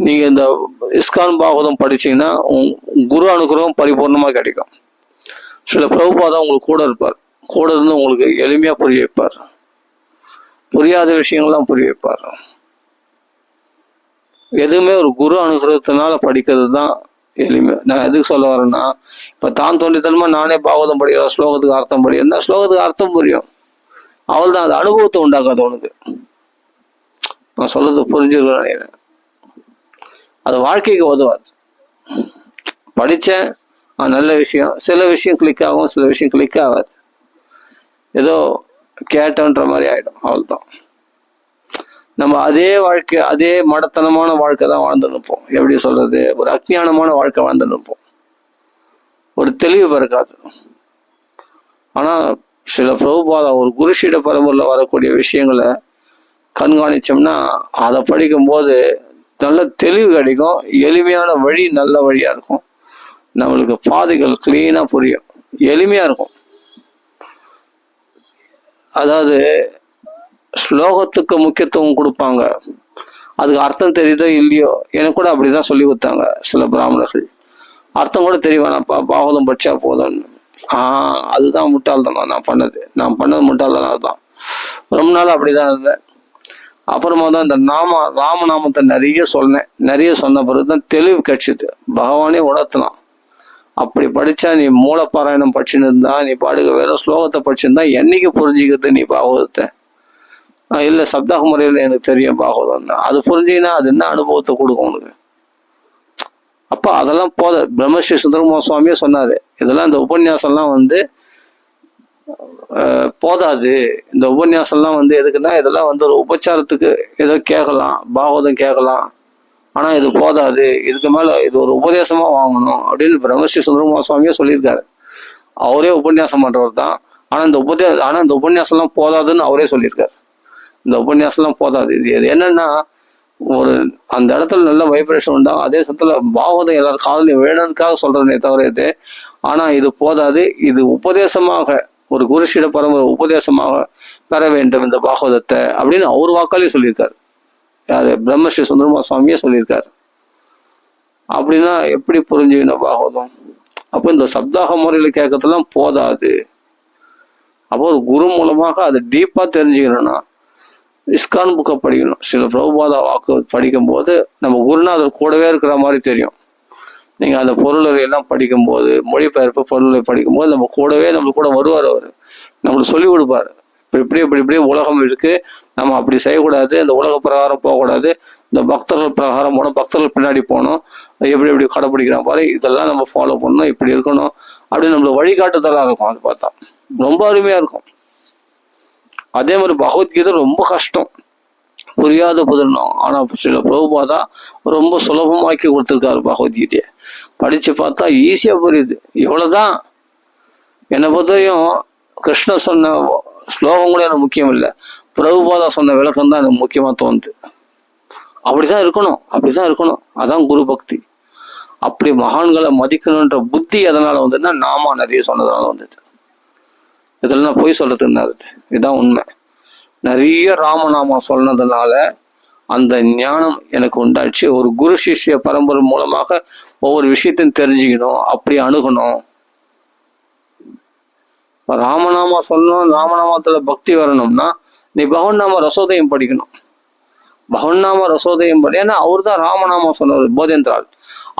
நீங்க இந்த இஸ்கான் பாகவதம் படிச்சீங்கன்னா குரு அனுகிரகம் பரிபூர்ணமா கிடைக்கும். சில பிரபுபாதா உங்களுக்கு கூட இருப்பார், கூட இருந்து உங்களுக்கு எளிமையா புரிய வைப்பார், புரியாத விஷயங்கள்லாம் புரிய வைப்பார். எதுவுமே ஒரு குரு அனுகிரகத்தினால படிக்கிறது தான் எளிமை. நான் எதுக்கு சொல்ல வரேன்னா, இப்ப தான் தோண்டித்தனமா நானே பாகவதம் படிக்கிறேன், ஸ்லோகத்துக்கு அர்த்தம் படிக்கிறேன்னா ஸ்லோகத்துக்கு அர்த்தம் புரியும், அவள் தான் அது அனுபவத்தை உண்டாக்காது உனக்கு. நான் சொல்றது புரிஞ்சுக்கணும்னு நினைக்கிறேன். அது வாழ்க்கைக்கு உதவாது. படித்தேன், நல்ல விஷயம், சில விஷயம் கிளிக் ஆகும், சில விஷயம் கிளிக் ஆகாது, ஏதோ கேட்டன்ற மாதிரி ஆயிடும், அவள்தான். நம்ம அதே வாழ்க்கை, அதே மடத்தனமான வாழ்க்கை தான் வாழ்ந்து நிற்போம். எப்படி சொல்றது, ஒரு அஞ்ஞானமான வாழ்க்கை வாழ்ந்து நிற்போம், ஒரு தெளிவு பிறக்காது. ஆனா சில பிரபுபாதா ஒரு குருஷீட பரம்பரையில் வரக்கூடிய விஷயங்களை கண்காணிச்சோம்னா அதை படிக்கும்போது நல்ல தெளிவு கிடைக்கும், எளிமையான வழி, நல்ல வழியா இருக்கும், நம்மளுக்கு பாதைகள் கிளீனா புரியும், எளிமையா இருக்கும். அதாவது ஸ்லோகத்துக்கு முக்கியத்துவம் கொடுப்பாங்க, அதுக்கு அர்த்தம் தெரியுதோ இல்லையோ. எனக்கு கூட அப்படிதான் சொல்லி கொடுத்தாங்க சில பிராமணர்கள். அர்த்தம் கூட தெரியவானாப்பா, பாகவதம் படிச்சா போதும்னு. அதுதான் முட்டாள்தானா நான் பண்ணது முட்டாள்தானா. அதுதான் ரொம்ப நாள் அப்படிதான் இருந்தேன். அப்புறமா தான் இந்த ராமநாமத்தை நிறைய சொன்ன பிறகுதான் தெளிவு கிடைச்சிது, பகவானே உணர்த்தலாம். அப்படி படிச்சா நீ மூலப்பாராயணம் படிச்சுன்னு இருந்தா, நீ பாடுக வேற ஸ்லோகத்தை படிச்சிருந்தா என்னைக்கு புரிஞ்சுக்கிறது நீ பாகவதத்தை? இல்லை சப்தாக முறையில் எனக்கு தெரியும் பாகவதம் தான், அது புரிஞ்சிங்கன்னா அது என்ன அனுபவத்தை கொடுக்கும் உனக்கு. அப்ப அதெல்லாம் பிரம்மஸ்ரீ சுந்தரமோ சுவாமியே சொன்னாரு, இதெல்லாம் இந்த உபன்யாசம்லாம் போதாது. இந்த உபன்யாசம்லாம் எதுக்குன்னா, இதெல்லாம் ஒரு உபச்சாரத்துக்கு ஏதோ கேட்கலாம், பாகவதம் கேட்கலாம், ஆனா இது போதாது, இதுக்கு மேல இது ஒரு உபதேசமா வாங்கணும் அப்படின்னு பிரம்மஸ்ரீ சுந்தரமோ சுவாமியே சொல்லியிருக்காரு. அவரே உபன்யாசம் பண்றவர் தான். ஆனா இந்த உபன்யாசம்லாம் போதாதுன்னு அவரே சொல்லியிருக்காரு. இந்த உபன்யாசம்லாம் போதாது, இது என்னன்னா ஒரு அந்த இடத்துல நல்ல வைப்ரேஷன் உண்டாகும், அதே சமயத்துல பாகவதம் எல்லாரும் காதலையும் வேணுறதுக்காக சொல்றதுனே தவிர ஆனா இது போதாது, இது உபதேசமாக ஒரு குருஷிட பரம்பரை உபதேசமாக பெற வேண்டும் இந்த பாகவதத்தை அப்படின்னு அவர் வாக்காலே சொல்லியிருக்காரு. யாரு? பிரம்மஸ்ரீ சுந்தரமா சுவாமியே சொல்லியிருக்காரு. அப்படின்னா எப்படி புரிஞ்சுக்கணும் பாகவதம்? அப்போ இந்த சப்தாக முறையில கேட்கறதுலாம் போதாது. அப்போ ஒரு குரு மூலமாக அதை டீப்பா தெரிஞ்சுக்கணும்னா இஸ்கான் புக்கை படிக்கணும். சில பிரபுபாதா வாக்கு படிக்கும்போது நம்ம குருநாதர் கூடவே இருக்கிற மாதிரி தெரியும். நீங்கள் அந்த பொருளை எல்லாம் படிக்கும்போது, மொழிபெயர்ப்பு பொருளை படிக்கும்போது நம்ம கூடவே நம்ம கூட வருவார். அவர் நம்மளுக்கு சொல்லிக் கொடுப்பார். இப்படி உலகம் இருக்கு, நம்ம அப்படி செய்யக்கூடாது, இந்த உலக பிரகாரம் போகக்கூடாது, இந்த பக்தர்கள் பிரகாரம் போகணும், பக்தர்கள் பின்னாடி போகணும், எப்படி கடைப்பிடிக்கிறான் பாரு, இதெல்லாம் நம்ம ஃபாலோ பண்ணணும், இப்படி இருக்கணும் அப்படின்னு நம்மளுக்கு வழிகாட்டுதலாக இருக்கும். அது பார்த்தா ரொம்ப அருமையாக இருக்கும். அதே மாதிரி பகவத்கீதை ரொம்ப கஷ்டம், புரியாத புதிரணும். ஆனால் சில பிரபுபாதா ரொம்ப சுலபமாக்கி கொடுத்துருக்காரு. பகவத்கீதையை படித்து பார்த்தா ஈஸியாக புரியுது. இவ்வளோதான். என்னை பொறுத்தவரையும் கிருஷ்ணர் சொன்ன ஸ்லோகம் கூட எனக்கு முக்கியம் இல்லை, பிரபுபாதா சொன்ன விளக்கம் தான் எனக்கு முக்கியமாக தோணுது. அப்படிதான் இருக்கணும். அதான் குரு பக்தி. அப்படி மகான்களை மதிக்கணுன்ற புத்தி எதனால வந்ததுன்னா நாமா நிறைய சொன்னதுனால வந்தது. இதெல்லாம் பொய் சொல்றதுன்னு இதுதான் உண்மை. நிறைய ராமநாமா சொன்னதுனால அந்த ஞானம் எனக்கு உண்டாச்சு. ஒரு குரு சிஷ்ய பரம்பரை மூலமாக ஒவ்வொரு விஷயத்தையும் தெரிஞ்சுக்கணும், அப்படி அணுகணும். ராமநாமா சொல்லணும், ராமநாமத்துல பக்தி வரணும்னா நீ பகவன்னாம ரசோதயம் படிக்கணும். பகவன்னாம ரசோதயம் படி, ஏன்னா அவர் தான் ராமநாமா சொன்னவர், போதேந்திரால்.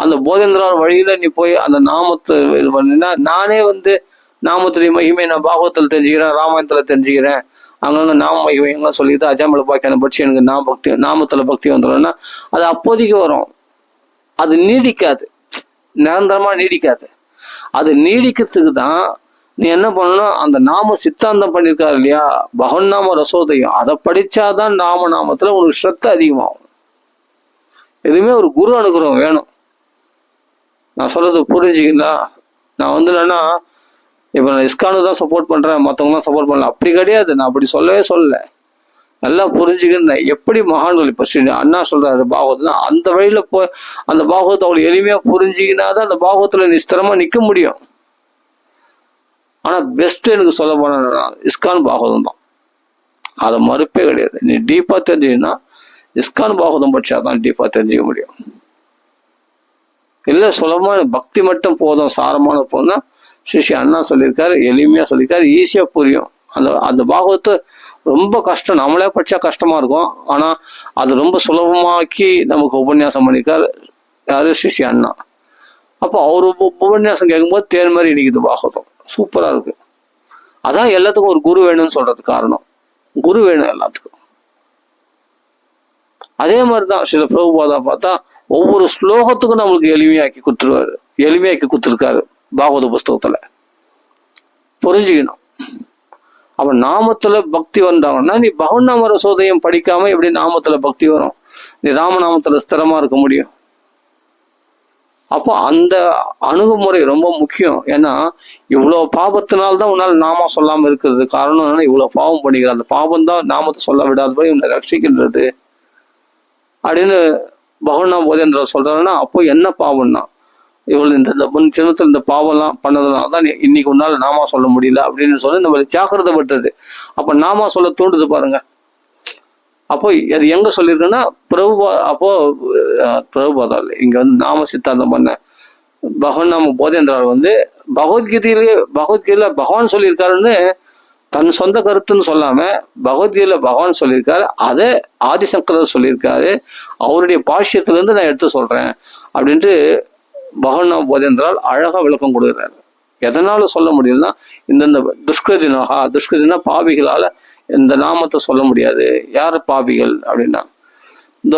அந்த போதேந்திரால் வழியில நீ போய் அந்த நாமத்தை இது பண்ணினா, நானே நாமத்துடைய மகிமை நான் பாகவத்தில் தெரிஞ்சுக்கிறேன், ராமாயணத்துல தெரிஞ்சுக்கிறேன், அங்கங்க நாம மகிமை எல்லாம் சொல்லிட்டு அஜாமலை பாக்கியான படிச்சு எனக்கு நாமத்துல பக்தி வந்துடும்னா அது அப்போதைக்கு வரும். அது நீடிக்காது, நிரந்தரமா நீடிக்காது. அது நீடிக்கிறதுக்கு தான் நீ என்ன பண்ணணும், அந்த நாம சித்தாந்தம் பண்ணியிருக்காரு இல்லையா, பகவன்னாம ரசோதயம், அதை படிச்சாதான் நாமத்துல ஒரு ஸ்ரத்த அதிகமாகும். எதுவுமே ஒரு குரு அனுகிரகம் வேணும். நான் சொல்றது புரிஞ்சுங்களா? நான் என்னன்னா இப்போ நான் இஸ்கானுக்கு தான் சப்போர்ட் பண்றேன், மற்றவங்களாம் சப்போர்ட் பண்ணல, அப்படி கிடையாது. நான் அப்படி சொல்லல. நல்லா புரிஞ்சுக்கிறேன். எப்படி மகான்கள் இப்போ அண்ணா சொல்றாரு பாகவத்னா, அந்த வழியில போய் அந்த பாகவத்தை அவ்வளோ எளிமையா புரிஞ்சுக்கினாதான் அந்த பாகவத்துல நீ ஸ்திரமா நிற்க முடியும். ஆனா பெஸ்ட் எனக்கு சொல்ல போனா இஸ்கான் பாகவதம் தான். அதை மறுப்பே கிடையாது. நீ டீப்பா தெரிஞ்சுக்கினா இஸ்கான் பாகவதம் படிச்சாதான் டீப்பா தெரிஞ்சுக்க முடியும். இல்லை சுலபமான பக்தி மட்டும் போதும், சாரமான போதும்னா ஸ்ரீ அண்ணா சொல்லியிருக்காரு, எளிமையா சொல்லியிருக்காரு, ஈஸியா புரியும். அந்த பாகவத்தை ரொம்ப கஷ்டம், நம்மளே படிச்சா கஷ்டமா இருக்கும். ஆனா அது ரொம்ப சுலபமாக்கி நமக்கு உபன்யாசம் பண்ணியிருக்காரு யாரு, ஸ்ரீ அண்ணா. அப்போ அவரு உபன்யாசம் கேட்கும்போது தேன் மாதிரி இனிக்குது பாகவதம், சூப்பரா இருக்கு. அதான் எல்லாத்துக்கும் ஒரு குரு வேணும்னு சொல்றது காரணம். குரு வேணும் எல்லாத்துக்கும். அதே மாதிரிதான் சில பிரபுபாதா பார்த்தா ஒவ்வொரு ஸ்லோகத்துக்கும் நம்மளுக்கு எளிமையாக்கி கொடுத்துருக்காரு பாகவத புஸ்தகத்துல. புரிஞ்சுக்கணும். அப்ப நாமத்துல பக்தி வந்தாங்கன்னா நீ பகவன்னாம ரசோதயம் படிக்காம எப்படி நாமத்துல பக்தி வரும்? நீ ராமநாமத்துல ஸ்திரமா இருக்க முடியும். அப்போ அந்த அணுகுமுறை ரொம்ப முக்கியம். ஏன்னா இவ்வளவு பாபத்தினால்தான் உன்னால் நாம சொல்லாம இருக்கிறது காரணம் என்னன்னா, இவ்வளவு பாவம் பண்ணிக்கிற அந்த பாவம் தான் நாமத்தை சொல்ல விடாதபடி உன்னை ரட்சிக்கின்றது அப்படின்னு பகவன்னாம போதேந்திர சொல்றாருன்னா, அப்போ என்ன பாவம்னா, இவ்வளவு இந்த முன் சின்னத்துல இந்த பாவம்லாம் பண்ணதுனால தான் இன்னைக்கு உன்னால நாமா சொல்ல முடியல அப்படின்னு சொல்லி நம்மளை ஜாக்கிரதைப்படுத்துறது. அப்ப நாமா சொல்ல தூண்டுது பாருங்க. அப்போ அது எங்க சொல்லியிருக்குன்னா பிரபுபாதால் இங்க நாம சித்தாந்தம் பண்ண பகவன்னாம போதேந்திரால் பகவத்கீதையில பகவான் சொல்லியிருக்காருன்னு தன் சொந்த கருத்துன்னு சொல்லாம பகவத்கீதையில பகவான் சொல்லியிருக்காரு, அதை ஆதிசங்கரர் சொல்லியிருக்காரு, அவருடைய பாஷ்யத்துல இருந்து நான் எடுத்து சொல்றேன் அப்படின்ட்டு பகவன்னாம போதேந்திரால் அழகா விளக்கம் கொடுக்குறாரு. எதனால சொல்ல முடியும்னா, இந்தந்த துஷ்கிருதினா பாவிகளால இந்த நாமத்தை சொல்ல முடியாது. யார் பாவிகள் அப்படின்னா, இந்த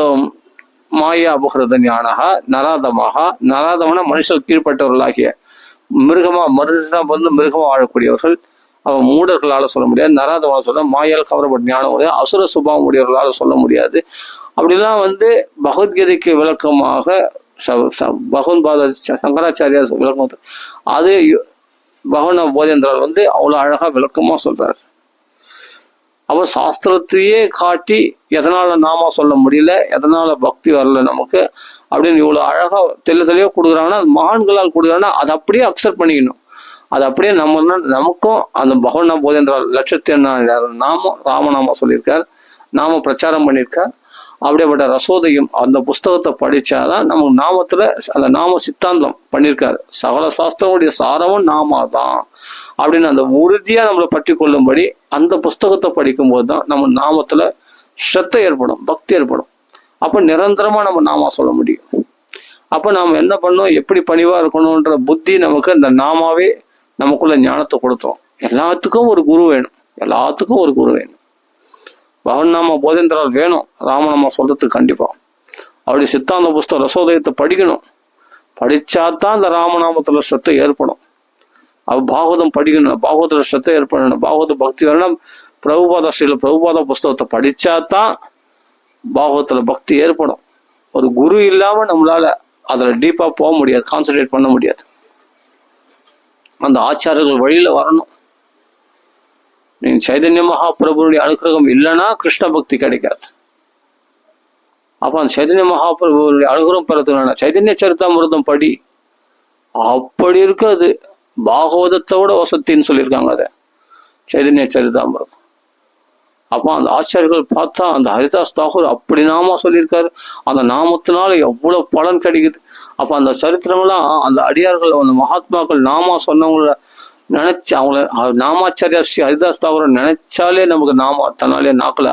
மாயா அபகிருத ஞானகா நராதமனா மனுஷர் கீழ்பட்டவர்களாகிய மிருகமா வாழக்கூடியவர்கள், அவன் மூடர்களால சொல்ல முடியாது. நராதமான சொல்ல மாயால் கவரப்பட்ட ஞானம் முடியாது, அசுர சுபாவம் உடையவர்களால சொல்ல முடியாது. அப்படிலாம் பகவத்கீதைக்கு விளக்கமாக பகவன்பாத சங்கராச்சாரியார் விளக்கம் அது பகவன்னாம போதேந்திரால் அவ்வளவு அழகா விளக்கமா சொல்றாரு. அவ சாஸ்திரத்தையே காட்டி எதனால நாம சொல்ல முடியல, எதனால பக்தி வரல நமக்கு அப்படின்னு இவ்வளவு அழகா தெளிவா கொடுக்குறாங்கன்னா, மகான்களால் கொடுக்குறாங்கன்னா அதை அப்படியே அக்செப்ட் பண்ணிக்கணும். அது அப்படியே நமக்கும் அந்த பகவன்னாம போதேந்திரால் 1,80,000 நாமம் ராமநாமம் சொல்லியிருக்கார், நாம பிரச்சாரம் பண்ணியிருக்கார். அப்படியேப்பட்ட ரசோதயம் அந்த புஸ்தகத்தை படிச்சாதான் நமக்கு நாமத்துல அந்த நாம சித்தாந்தம் பண்ணியிருக்காரு. சகல சாஸ்திரமுடைய சாரமும் நாமா தான் அப்படின்னு அந்த உறுதியா நம்மளை பற்றி கொள்ளும்படி அந்த புஸ்தகத்தை படிக்கும்போது தான் நம்ம நாமத்துல ஸ்ரத்தை ஏற்படும், பக்தி ஏற்படும். அப்ப நிரந்தரமா நம்ம நாமா சொல்ல முடியும். அப்ப நாம என்ன பண்ணோம், எப்படி பணிவா இருக்கணும்ன்ற புத்தி நமக்கு இந்த நாமாவே நமக்குள்ள ஞானத்தை கொடுத்தோம். எல்லாத்துக்கும் ஒரு குரு வேணும், எல்லாத்துக்கும் ஒரு குரு வேணும். பகவன்னாம போதேந்திரால் வேணும் ராமநாமா சொல்றதுக்கு கண்டிப்பா. அப்படி சித்தாந்த புஸ்தகம் ரசோதயத்தை படிக்கணும். படிச்சாதான் இந்த ராமநாமத்துல ஸ்ரத்தை ஏற்படும். பாகவதம் படிக்கணும், பாகவதத்துல ஸ்ரத்தை ஏற்படணும், பாகவத பக்தி வரணும். பிரபுபாத ஸ்ரீல பிரபுபாத புஸ்தகத்தை படிச்சாதான் பாகவத்துல பக்தி ஏற்படும். ஒரு குரு இல்லாம நம்மளால அதுல டீப்பா போக முடியாது, கான்சன்ட்ரேட் பண்ண முடியாது. அந்த ஆச்சாரியர்கள் வழியில வரணும். நீங்க சைதன்ய மகாபிரபுடைய அனுகிரகம் இல்லைன்னா கிருஷ்ண பக்தி கிடைக்காது. அப்ப அந்த சைதன்ய மகாபிரபுடைய அனுகிரகம் பெறதுனா சைதன்ய சரிதாமிருதம் படி. அப்படி இருக்காது, பாகவதத்தை விட வசத்தின்னு சொல்லியிருக்காங்க அதை, சைதன்ய சரிதாமிருதம். அப்போ அந்த ஆச்சாரியர்கள் பார்த்தா அந்த ஹரிதாஸ் தாகூர் அப்படி நாமா சொல்லியிருக்காரு. அந்த நாமத்தினால எவ்வளவு பலன் கிடைக்குது. அப்ப அந்த சரித்திரம்லாம் அந்த அடியார்கள், அந்த மகாத்மாக்கள் நாமா சொன்னவங்கள நினைச்சு, அவங்கள நாமாச்சாரியா ஸ்ரீ ஹரிதாஸ் தாகூரை நினைச்சாலே நமக்கு நாமா தன்னாலே நாக்கல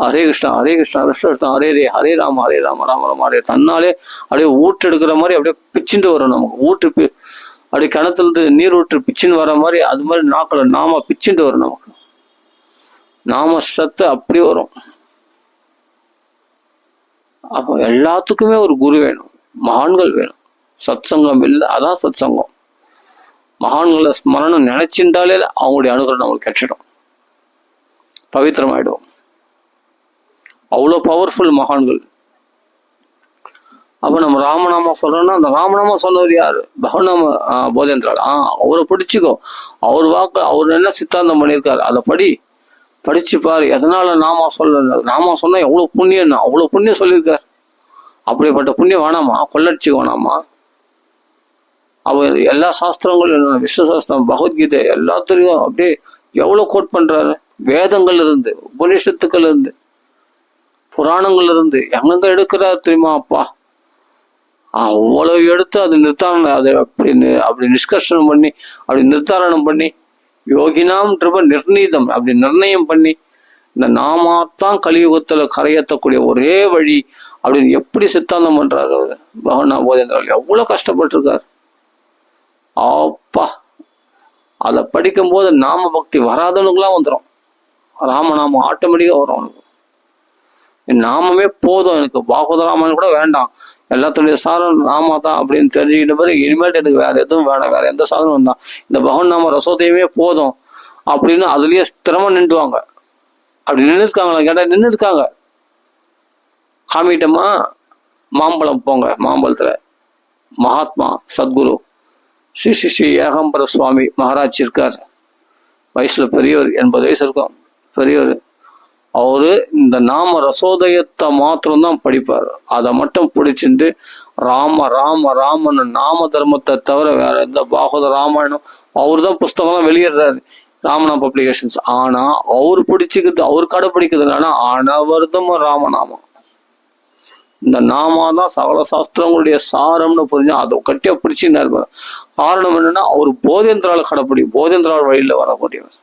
ஹரே கிருஷ்ணா ஹரே கிருஷ்ணா கிருஷ்ண கிருஷ்ணா ஹரே ஹரே ஹரே ராம ராம ராம ஹரே தன்னாலே அப்படியே ஊற்று எடுக்கிற மாதிரி அப்படியே பிச்சுட்டு வரும் நமக்கு. ஊற்று அப்படியே கிணத்துல இருந்து நீர் ஊற்று பிச்சுன்னு வர மாதிரி, அது மாதிரி நாக்கல நாம பிச்சுட்டு வரும் நமக்கு. நாம சத்து அப்படி வரும். அப்போ எல்லாத்துக்குமே ஒரு குரு வேணும், மகான்கள் வேணும். சத் சங்கம் இல்லை, அதான் சத் சங்கம். மகான்களை ஸ்மரணம் நினைச்சிருந்தாலே அவங்களுடைய அனுகிரகம் நம்மளுக்கு கிடைச்சிடும், பவித்திரமாயிடும். அவ்வளோ பவர்ஃபுல் மகான்கள். அப்ப நம்ம ராமநாமா சொல்றோம்னா அந்த ராமநாமா சொன்னவர் யாரு? பகவநாம போதேந்திரால். அவரை பிடிச்சிக்கோ. அவர் வாக்கு, அவர் என்ன சித்தாந்தம் பண்ணியிருக்காரு அதை படிச்சு பாரு. எதனால நாமா சொல்ல, நாமா சொன்னா எவ்வளவு புண்ணியம், அவ்வளவு புண்ணியம் சொல்லியிருக்காரு. அப்படிப்பட்ட புண்ணியம் வேணாமா? கொள்ளடிச்சு வேணாமா? அவர் எல்லா சாஸ்திரங்களும், விஷ்ணு சாஸ்திரம், பகவத்கீதை எல்லாத்துலயும் அப்படியே எவ்வளவு கோட் பண்றாரு. வேதங்கள் இருந்து, உபனிஷத்துக்கள் இருந்து, புராணங்கள் இருந்து எங்கெங்க எடுக்கிறாரு தெரியுமா? அப்பா அவ்வளவு எடுத்து அது நிர்தாரணம், அதை அப்படி நிஷ்கர்ஷனம் பண்ணி, அப்படி நிர்தாரணம் பண்ணி, யோகினாம் திரும்ப நிர்ணீதம் அப்படி நிர்ணயம் பண்ணி, இந்த நாமாத்தான் கலியுகத்துல கரையேற்றக்கூடிய ஒரே வழி அப்படின்னு எப்படி சித்தாந்தம் பண்றாரு அவரு பகவனா போதேந்திரால். எவ்வளவு கஷ்டப்பட்டிருக்காரு. அப்பா அதை படிக்கும் போது நாம பக்தி வராதவனுக்குலாம் வந்துடும். ராமநாமம் ஆட்டோமேட்டிக்கா வரும் அவனுக்கு. நாமமே போதும், எனக்கு பாகவத ராமன் கூட வேண்டாம், எல்லாத்துடைய சாரம் நாமா தான் அப்படின்னு தெரிஞ்சுக்கிட்ட பிறகு இனிமேட்டு எனக்கு வேற எதுவும் வேணாம், வேற எந்த சாதனம் தான், இந்த பகவன் நாம ரசோதயமே போதும் அப்படின்னு அதுலயே ஸ்திரமா நின்றுவாங்க. அப்படி நின்று இருக்காங்களா கேட்டா நின்று இருக்காங்க. காமிட்டமா மாம்பழம் போங்க, மாம்பழத்துல மகாத்மா சத்குரு ஸ்ரீ ஸ்ரீ ஸ்ரீ ஏகாம்பர சுவாமி மகாராஜ் இருக்கார். வயசுல பெரியவர், 80 வயசு இருக்கும், பெரியவர். அவரு இந்த நாம ரசோதயத்தை மாத்திரம்தான் படிப்பார். அதை மட்டும் பிடிச்சிட்டு ராம ராம ராமன் நாம தர்மத்தை தவிர வேற எந்த பாகவத ராமாயணம் அவரு தான் புஸ்தகம்லாம் வெளியிடுறாரு, ராமநாம பப்ளிகேஷன்ஸ். ஆனா அவரு பிடிச்சிக்கிறது, அவரு கடைப்பிடிக்கிறது இல்லைன்னா அனவர்தம் ராமநாமம். இந்த நாமாதான் சகல சாஸ்திரங்களுடைய சாரம்னு புரிஞ்சா அதை கட்டியா பிடிச்சுன்னு இருப்பார். காரணம் என்னன்னா அவர் போதேந்திரால போதேந்திரால் வழியில வரக்கூடியவர்.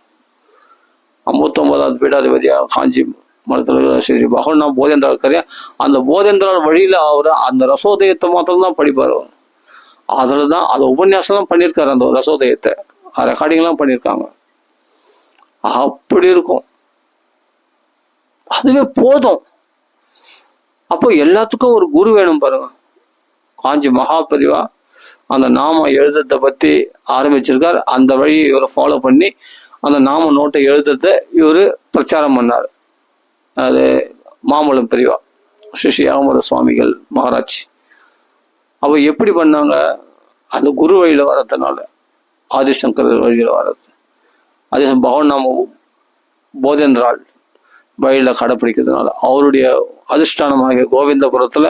59வது பீடாதிபதியா காஞ்சி மடத்துல ஸ்ரீ பகவன் போதேந்திரால் கரையா, அந்த போதேந்திரால் வழியில அவரு அந்த ரசோதயத்தை மாத்திரம் தான் படிப்பார். அதுலதான் அதை உபன்யாசம் பண்ணியிருக்காரு, அந்த ரசோதயத்தை ரெக்கார்டிங் எல்லாம் பண்ணியிருக்காங்க. அப்படி இருக்கும், அதுவே போதும். அப்போ எல்லாத்துக்கும் ஒரு குரு வேணும் பாருங்க. காஞ்சி மகாபரிவா அந்த நாம எழுதுறதை பத்தி ஆரம்பிச்சிருக்கார். அந்த வழியை இவரை ஃபாலோ பண்ணி அந்த நாம நோட்டை எழுதுறத இவரு பிரச்சாரம் பண்ணார். அது மாம்பழம் பெரியவா ஸ்ரீ ஸ்ரீ ஏகாம்பர சுவாமிகள் மகாராஜ். அவ எப்படி பண்ணாங்க? அந்த குரு வழியில வர்றதுனால, ஆதிசங்கர் வழியில வர்றது, அதே பகவன் நாம போதேந்திரால் வழியில கடைப்பிடிக்கிறதுனால, அவருடைய அதிஷ்டானமாக கோவிந்தபுரத்துல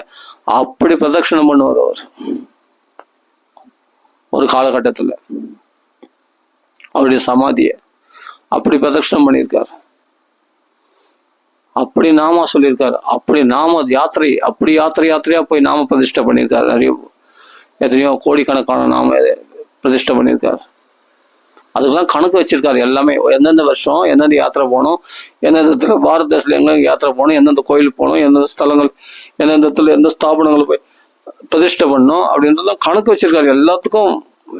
அப்படி பிரதட்சணம் பண்ணுவார் அவர். ஒரு காலகட்டத்துல அவருடைய சமாதியை அப்படி பிரதட்சணம் பண்ணியிருக்காரு, அப்படி நாமா சொல்லியிருக்காரு, அப்படி நாம யாத்திரை, அப்படி யாத்திரையா போய் நாம பிரதிஷ்டை பண்ணியிருக்காரு. நிறைய எத்தனையோ கோடிக்கணக்கான நாம பிரதிஷ்டை பண்ணியிருக்காரு. அதுக்கெல்லாம் கணக்கு வச்சிருக்காரு எல்லாமே. எந்தெந்த வருஷம் எந்தெந்த யாத்திரை போகணும், எந்தெந்த இடத்துல பாரத தேசத்துல எங்க யாத்திரை போகணும், எந்தெந்த கோயிலுக்கு போகணும், எந்தெந்த ஸ்தலங்கள், எந்தெந்த இடத்துல எந்த ஸ்தாபனங்கள் போய் பிரதிஷ்டை பண்ணணும் அப்படின்றதெல்லாம் கணக்கு வச்சிருக்காரு. எல்லாத்துக்கும்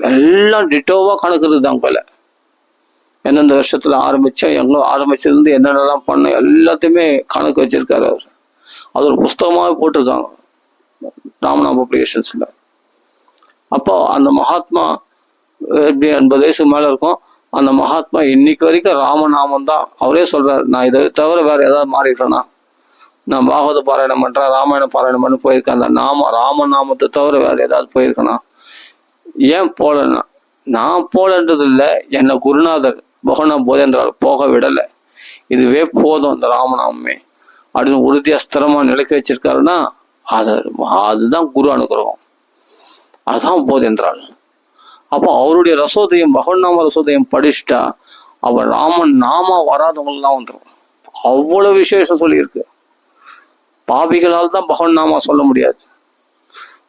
எல்லாம் டிட்டோவா கணக்கு இருக்குதாங்க போல. எந்தெந்த வருஷத்துல ஆரம்பிச்சோம், எங்க ஆரம்பிச்சிருந்து என்னென்னலாம் பண்ணோம் எல்லாத்தையுமே கணக்கு வச்சிருக்காரு அவர். அது ஒரு புஸ்தகமாகவே போட்டிருக்காங்க ராமநாம பப்ளிகேஷன்ஸ்ல. அப்போ அந்த மகாத்மா எப்படி 80 வயசுக்கு மேல இருக்கும், அந்த மகாத்மா இன்னைக்கு வரைக்கும் ராமநாமம் தான். அவரே சொல்றாரு, நான் இதை தவிர வேற ஏதாவது மாறிட்டேன்னா, நான் பாகவத பாராயணம் பண்றேன், ராமாயண பாராயணம் பண்ணி போயிருக்கேன், அந்த ராமநாமத்தை தவிர வேற ஏதாவது போயிருக்கேனா? ஏன் போலன்னா, நான் போலன்றது இல்லை, என்னை குருநாதர் பகவான போதேந்திரால் போக விடலை. இதுவே போதும் இந்த ராமநாமமே அப்படின்னு உறுதியா ஸ்திரமா நிலைக்க வச்சிருக்காருன்னா அதுதான் குரு அனுகிரகம், அதுதான் போதேந்திரால். அப்போ அவருடைய ரசோதயம் பகவன் நாம ரசோதயம் படிச்சுட்டா அவன் ராமன் நாமா வராதவங்கலாம் வந்துடும். அவ்வளவு விசேஷம் சொல்லியிருக்கு. பாபிகளால் தான் பகவன் நாமா சொல்ல முடியாது.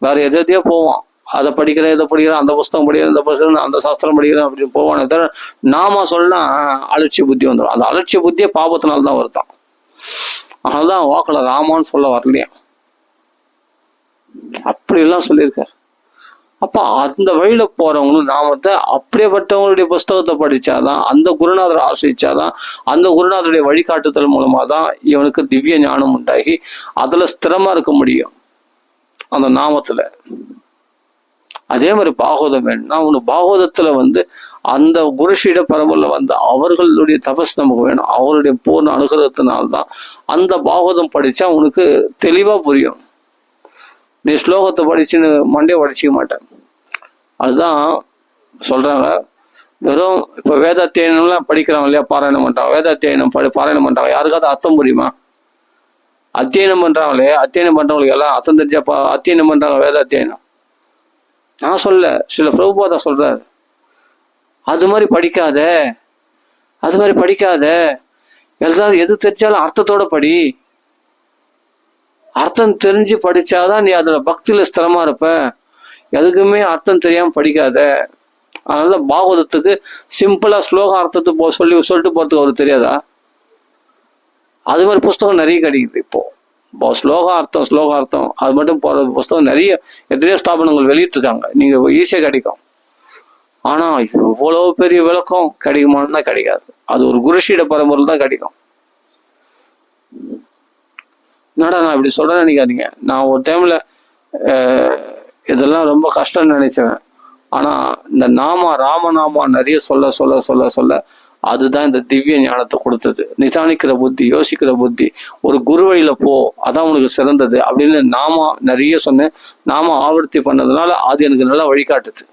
வேற எதையோ போவான், அதை படிக்கிறேன் இதை படிக்கிறேன், அந்த புஸ்தகம் படிக்கிறேன், இந்த புஸ்தகம் அந்த சாஸ்திரம் படிக்கிறேன் அப்படின்னு போவானே தவிர நாமா சொல்லனா அலட்சிய புத்தி வந்துடும். அந்த அலட்சிய புத்தியே பாபத்தினால்தான் வருதான். அதனால்தான் வாக்குல ராமான்னு சொல்ல வரலையா, அப்படி எல்லாம் சொல்லியிருக்காரு. அப்ப அந்த வழியில போறவங்களும் நாமத்தை அப்படியேப்பட்டவங்களுடைய புஸ்தகத்தை படிச்சாதான், அந்த குருநாதரை ஆசிரிச்சாதான், அந்த குருநாதருடைய வழிகாட்டுதல் மூலமா தான் இவனுக்கு திவ்ய ஞானம் உண்டாகி அதுல ஸ்திரமா இருக்க முடியும் அந்த நாமத்துல. அதே மாதிரி பாகவதம் வேணும்னா அவனு பாகவதத்துல அந்த குருஷீட பரம்பரில் அவர்களுடைய தபஸ் நமக்கு வேணும். அவருடைய பூர்ண அனுகிரகத்தினால்தான் அந்த பாகவதம் படிச்சா உனக்கு தெளிவா புரியும். நீ ஸ்லோகத்தை படிச்சுன்னு மண்டே படிச்சிக்க மாட்டேன். அதுதான் சொல்றாங்க. வெறும் இப்ப வேதாத்தியனம்லாம் படிக்கிறாங்க இல்லையா, பாராயணம் பண்றாங்க, வேதாத்தியனம் பாராயணம் பண்றாங்க, யாருக்காவது அர்த்தம் புரியுமா? அத்தியனம் பண்றாங்களே, அத்தியனம் பண்றவங்களுக்கு எல்லாம் அர்த்தம் தெரிஞ்சா அத்தியனம் பண்றாங்க வேதாத்தியனம். நான் சொல்ல, சில பிரபுபாதா சொல்றாரு, அது மாதிரி படிக்காத, அது மாதிரி படிக்காத, எல்லாரும் எது தெரிஞ்சாலும் அர்த்தத்தோட படி. அர்த்தம் தெரிஞ்சு படிச்சாதான் நீ அதுல பக்தியில ஸ்திரமா இருப்ப. எதுக்குமே அர்த்தம் தெரியாம படிக்காத. அதனால பாகவதத்துக்கு சிம்பிளா ஸ்லோக அர்த்தத்தை சொல்லிட்டு போறதுக்கு அவருக்கு தெரியாதா? அது மாதிரி புஸ்தகம் நிறைய கிடைக்குது இப்போ. ஸ்லோக அர்த்தம் அது மட்டும் போற புஸ்தகம் நிறைய எத்தனையோ ஸ்தாபனங்கள் வெளியிட்டு இருக்காங்க, நீங்க ஈஸியா கிடைக்கும். ஆனா இவ்வளவு பெரிய விளக்கம் கிடைக்குமான்னு தான் கிடைக்காது. அது ஒரு குருஷீட பரம்பரை தான் கிடைக்கும். என்னடா நான் இப்படி சொல்றேன்னு நினைக்காதீங்க. நான் ஒரு டைம்ல இதெல்லாம் ரொம்ப கஷ்டம்னு நினைச்சேன். ஆனா இந்த ராமநாமா நிறைய சொல்ல அதுதான் இந்த திவ்ய ஞானத்தை கொடுத்தது. நிதானிக்கிற புத்தி, யோசிக்கிற புத்தி, ஒரு குரு வழியில போ, அதான் உனக்கு சிறந்தது அப்படின்னு நிறைய சொன்னேன். ஆவர்த்தி பண்ணதுனால அது எனக்கு நல்லா வழிகாட்டுது.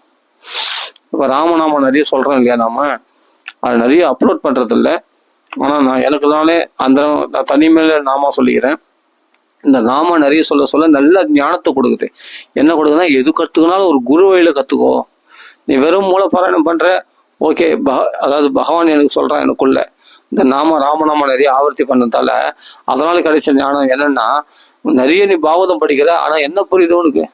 இப்ப ராமநாமா நிறைய சொல்றேன் இல்லையா, நாம அது நிறைய அப்லோட் பண்றது இல்லை. ஆனா நான் எனக்குனாலே நான் தனிமையில சொல்லிக்கிறேன். இந்த நாம நிறைய சொல்ல நல்ல ஞானத்தை கொடுக்குது. என்ன கொடுக்குதுன்னா, எது கத்துக்கினாலும் ஒரு குரு வழியில கத்துக்கோ. நீ வெறும் மூல பாராயணம் பண்ற, ஓகே, அதாவது பகவான் எனக்கு சொல்றான் எனக்குள்ள. இந்த ராமநாம நிறைய ஆவர்த்தி பண்ணதால அதனால கிடைச்ச ஞானம் என்னன்னா, நிறைய நீ பாகவதம் படிக்கிற, ஆனா என்ன புரியுது உனக்கு?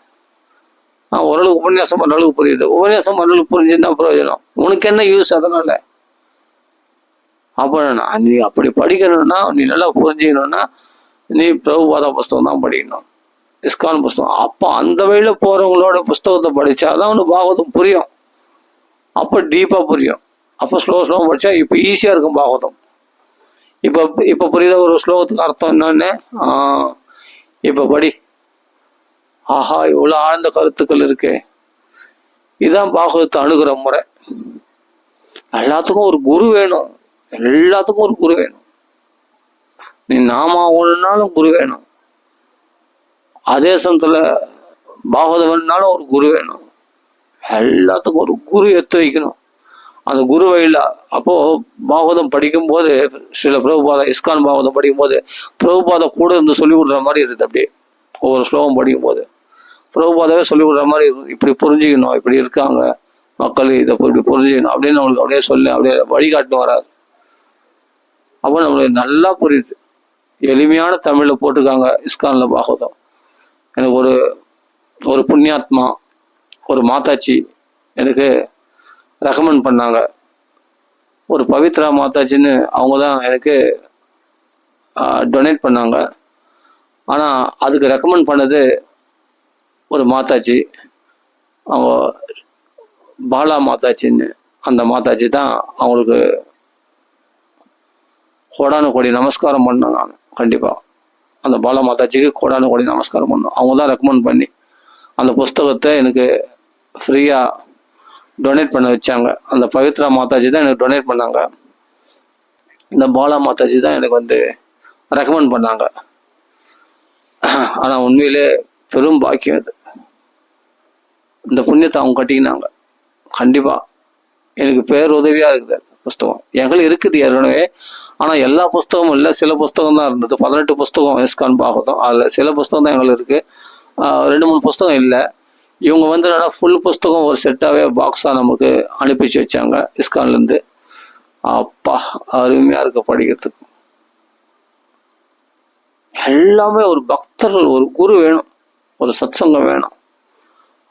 ஓரளவுக்கு உபன்யாசம் பண்ற அளவுக்கு புரியுது. உபன்யாசம் பண்ற அளவுக்கு புரிஞ்சுன்னா பிரயோஜனம், உனக்கு என்ன யூஸ்? அதனால அப்ப நீ அப்படி படிக்கணும்னா, நீ நல்லா புரிஞ்சுக்கணும்னா நீ பிரபுபாதா புஸ்தகம் தான் படிக்கணும், இஸ்கான் புஸ்தகம். அப்போ அந்த வழியில போறவங்களோட புஸ்தகத்தை படிச்சாதான் உனக்கு பாகவதம் புரியும். அப்போ டீப்பா புரியும். அப்போ ஸ்லோகம் படிச்சா இப்போ ஈஸியா இருக்கும் பாகவதம். இப்போ புரியுத ஒரு ஸ்லோகத்துக்கு அர்த்தம் என்னன்னு? இப்ப படி. ஆஹா, இவ்வளவு ஆழ்ந்த கருத்துக்கள் இருக்கு. இதுதான் பாகவதத்தை அணுகிற முறை. எல்லாத்துக்கும் ஒரு குரு வேணும், எல்லாத்துக்கும் ஒரு குரு வேணும். நீ ஒண்ணுனாலும் குரு வேணும். அதே சமயத்துல பாகவதம் வேணுனாலும் ஒரு குரு வேணும். எல்லாத்துக்கும் ஒரு குரு எடுத்து வைக்கணும். அந்த குரு வழியில அப்போ பாகவதம் படிக்கும் போது, சில பிரபுபாதா இஸ்கான் பாகவதம் படிக்கும் போது பிரபுபாதா கூட இருந்து சொல்லி விடுற மாதிரி இருக்குது. அப்படியே ஒவ்வொரு ஸ்லோகம் படிக்கும் போது பிரபுபாதாவே சொல்லி விடுற மாதிரி இருக்கும். இப்படி புரிஞ்சுக்கணும், இப்படி இருக்காங்க மக்கள், இதை இப்படி புரிஞ்சுக்கணும் அப்படின்னு நம்மளுக்கு அப்படியே சொல்லி அப்படியே வழிகாட்டு வராது. அப்போ நம்மளுக்கு நல்லா புரியுது. எளிமையான தமிழ்ல போட்டிருக்காங்க இஸ்கான்ல பாகவதம். எனக்கு ஒரு புண்ணியாத்மா, ஒரு மாதாச்சி எனக்கு ரெக்கமெண்ட் பண்ணாங்க. ஒரு பவித்ரா மாதாஜின்னு அவங்க தான் எனக்கு டொனேட் பண்ணாங்க. ஆனால் அதுக்கு ரெக்கமெண்ட் பண்ணது ஒரு மாதாஜி, அவங்க பாலா மாதாஜின்னு. அந்த மாதாஜி தான் அவங்களுக்கு கோடானு கோடி நமஸ்காரம் பண்ணேன் நான். கண்டிப்பாக அந்த பாலா மாதாஜிக்கு கோடானு கோடி நமஸ்காரம் பண்ணோம். அவங்க தான் ரெக்கமெண்ட் பண்ணி அந்த புஸ்தகத்தை எனக்கு ஃப்ரீயாக டொனேட் பண்ண வச்சாங்க. அந்த பவித்ரா மாதாஜி தான் எனக்கு டொனேட் பண்ணாங்க. இந்த பாலா மாதாஜி தான் எனக்கு வந்து ரெக்கமெண்ட் பண்ணாங்க. ஆனால் உண்மையிலே பெரும் பாக்கியம் அது. இந்த புண்ணியத்தை அவங்க கட்டிக்கினாங்க. கண்டிப்பாக எனக்கு பேருதவியாக இருக்குது அந்த புஸ்தகம். எங்களுக்கு இருக்குது ஏற்கனவே, ஆனால் எல்லா புஸ்தகமும் இல்லை, சில புஸ்தகம் தான் இருந்தது. 18 புஸ்தகம் இஸ்கான் பாகவதம், அதில் சில புஸ்தகம் தான் எங்களுக்கு இருக்குது, 2-3 புஸ்தகம் இல்லை. இவங்க வந்து என்னன்னா ஃபுல் புஸ்தகம் ஒரு செட்டாகவே பாக்ஸாக நமக்கு அனுப்பிச்சு வச்சாங்க இஸ்கான்லேருந்து. அப்பா அருமையாக இருக்க படிக்கிறதுக்கு. எல்லாமே ஒரு பக்தர்கள், ஒரு குரு வேணும், ஒரு சத்சங்கம் வேணும்.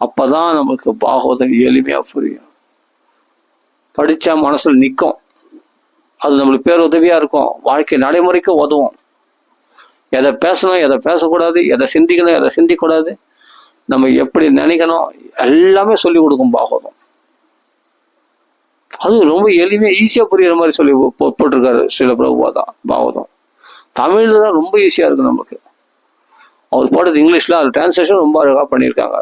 அப்போதான் நமக்கு பாகவதம் எளிமையாக புரியும். படித்தா மனசில் நிற்கும், அது நம்மளுக்கு பேருதவியாக இருக்கும், வாழ்க்கை நடைமுறைக்கு உதவும். எதை பேசணும், எதை பேசக்கூடாது, எதை சிந்திக்கணும், எதை சிந்திக்கக்கூடாது, நம்ம எப்படி நினைக்கணும், எல்லாமே சொல்லி கொடுக்கும் பாகவதம். அது ரொம்ப எளிமையாக ஈஸியாக புரியுற மாதிரி சொல்லி போட்டிருக்காரு ஸ்ரீல பிரபுபாதா. பாகவதம் தமிழில் தான் ரொம்ப ஈஸியாக இருக்குது நமக்கு. அவர் போட்டது இங்கிலீஷில், அது டிரான்ஸ்லேஷன் ரொம்ப அழகாக பண்ணியிருக்காங்க.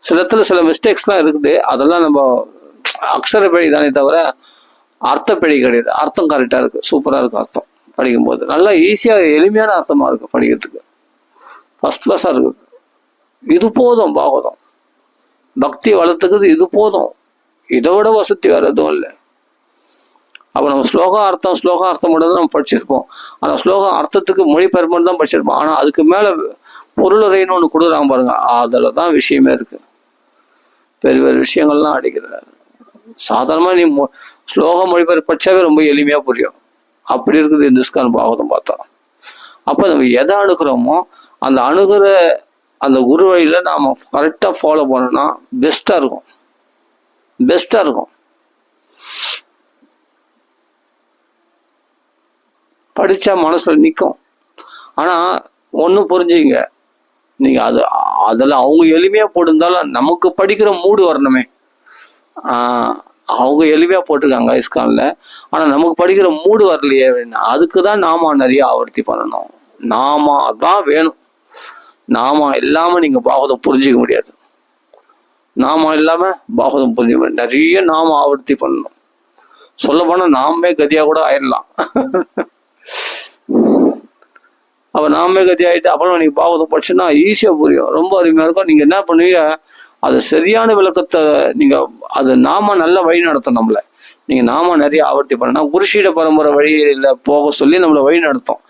சில இடத்துல சில மிஸ்டேக்ஸ்லாம் இருக்குது, அதெல்லாம் நம்ம அக்ஷர பிழை தானே தவிர அர்த்த பிழை கிடையாது. அர்த்தம் கரெக்டாக இருக்குது, சூப்பராக இருக்குது. அர்த்தம் படிக்கும்போது நல்லா ஈஸியாக எளிமையான அர்த்தமாக இருக்குது, படிக்கிறதுக்கு ஃபஸ்ட் கிளாஸாக இருக்குது. இது போதும், பாகவதம் பக்தி வளர்த்துக்குது, இது போதும். இதை விட வசதி வேறு எதுவும் இல்லை. அப்போ நம்ம ஸ்லோகம் அர்த்தம் மட்டும் தான் நம்ம படிச்சிருப்போம். ஆனால் ஸ்லோகம் அர்த்தத்துக்கு மொழிபெயர்ப்பு மட்டும் தான் படிச்சிருப்போம். ஆனால் அதுக்கு மேலே பொருளுரைன்னு ஒன்று கொடுக்குறாங்க பாருங்க, அதில் தான் விஷயமே இருக்கு. பெரிய பெரிய விஷயங்கள்லாம் அடிக்கிறாரு. சாதாரணமாக நீ ஸ்லோகம் மொழிபெயர்ப்பு படிச்சாவே ரொம்ப எளிமையாக புரியும். அப்படி இருக்குது இந்த இஸ்கான் பாகவதம் பார்த்தா. அப்போ நம்ம எதை அணுகிறோமோ அந்த அணுகிற அந்த குரு வழியில் நாம் கரெக்டாக ஃபாலோ பண்ணோம்னா பெஸ்ட்டாக இருக்கும். படித்தா மனசில் நிற்கும். ஆனால் ஒன்றும் புரிஞ்சுங்க, நீங்கள் அதில் அவங்க எளிமையாக போட்டிருந்தாலும் நமக்கு படிக்கிற மூடு வரணுமே. அவங்க எளிமையாக போட்டிருக்காங்க இஸ்கானில், ஆனால் நமக்கு படிக்கிற மூடு வரலையே. அதுக்கு தான் நாம நிறைய ஆவர்த்தி பண்ணணும். நாம தான் வேணும். நாம இல்லாமல் நீங்கள் பாகவதம் புரிஞ்சிக்க முடியாது. நாம இல்லாமல் பாகவதம் புரிஞ்சிக்க முடியாது. நிறைய நாம ஆவர்த்தி பண்ணணும். சொல்ல போனால் நாமே கதியாக கூட ஆயிடலாம். அப்போ நாமே கதி ஆகிட்டு அப்புறம் நீங்கள் பாகவதம் படிச்சுன்னா ஈஸியாக புரியும், ரொம்ப அருமையாக இருக்கும். நீங்கள் என்ன பண்ணுவீங்க, அது சரியான விளக்கத்தை நீங்கள் அது நாம நல்ல வழி நடத்தும். நம்மளை நீங்கள் நாம நிறைய ஆவர்த்தி பண்ணனா குருஷீட பரம்பரை வழியில் போக சொல்லி நம்மளை வழி நடத்தும்.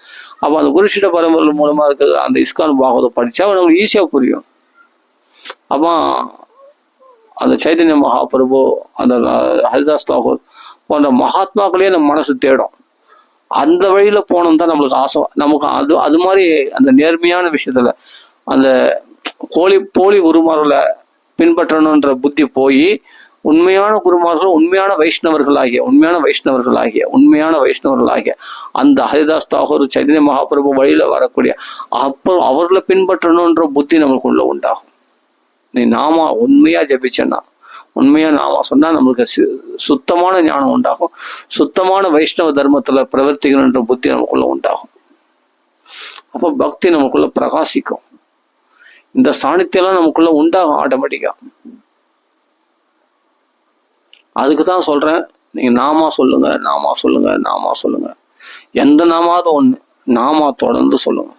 அப்போ அந்த குருஷீட பரம்பரை மூலமாக இருக்கிற அந்த இஸ்கான் பாகவதம் படித்தா நம்மளுக்கு ஈஸியாக புரியும். அப்போ அந்த சைதன்ய மகாபிரபு, அந்த ஹரிதாஸ் தாகூர் போன்ற மகாத்மாக்களையே நம்ம மனசு தேடும். அந்த வழியில போனோம் தான் நம்மளுக்கு ஆசை. நமக்கு அது மாதிரி அந்த நேர்மையான விஷயத்துல அந்த போலி குருமார்களை பின்பற்றணுன்ற புத்தி போய் உண்மையான குருமார்கள், உண்மையான வைஷ்ணவர்களாகிய அந்த ஹரிதாஸ் தாகூர், சைதன்ய மகாபிரபு வழியில வரக்கூடிய அப்போ அவர்களை பின்பற்றணுன்ற புத்தி நம்மளுக்குள்ள உண்டாகும். நீ நாம உண்மையா ஜபிச்சேன்னா, உண்மையா நாம சொன்னா நம்மளுக்கு சுத்தமான ஞானம் உண்டாகும். சுத்தமான வைஷ்ணவ தர்மத்துல பிரவர்த்திக்கணுன்ற புத்தி நமக்குள்ள உண்டாகும். அப்போ பக்தி நமக்குள்ள பிரகாசிக்கும். இந்த சாணித்தியெல்லாம் நமக்குள்ள உண்டாகும் ஆட்டோமேட்டிக்கா. அதுக்கு தான் சொல்றேன், நீங்க நாமா சொல்லுங்க. எந்த நாமாவது ஒண்ணு நாமா தொடர்ந்து சொல்லுங்க.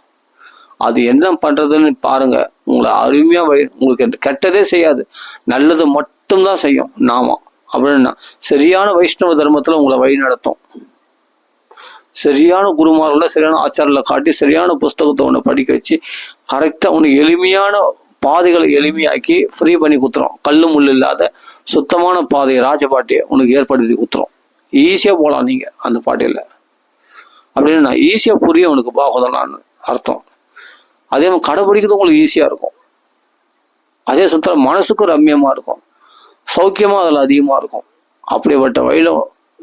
அது என்ன பண்றதுன்னு பாருங்க. உங்களை அருமையா உங்களுக்கு கெட்டதே செய்யாது, நல்லது மட்டும்தான் செய்யும் நாமம். அப்படின்னா சரியான வைஷ்ணவ தர்மத்துல உங்களை வழி நடத்தும். சரியான குருமார்களை, சரியான ஆச்சாரங்களை காட்டி, சரியான புஸ்தகத்தை ஒன்று படிக்க வச்சு கரெக்டா உனக்கு எளிமையான பாதைகளை எளிமையாக்கி ஃப்ரீ பண்ணி குத்துறோம். கல்லு முள்ளு இல்லாத சுத்தமான பாதையை, ராஜபாட்டையை உனக்கு ஏற்படுத்தி குத்துறோம். ஈஸியா போகலாம் நீங்க அந்த பாட்டையில. அப்படின்னு நான் ஈஸியா புரியும் உனக்கு பாகவதம் நான் அர்த்தம். அதே மாதிரி கடைபிடிக்கிறது உங்களுக்கு ஈஸியா இருக்கும். அதே சமயத்தில் மனசுக்கும் ரம்யமா இருக்கும், சௌக்கியமா அதில் அதிகமா இருக்கும். அப்படிப்பட்ட வழியில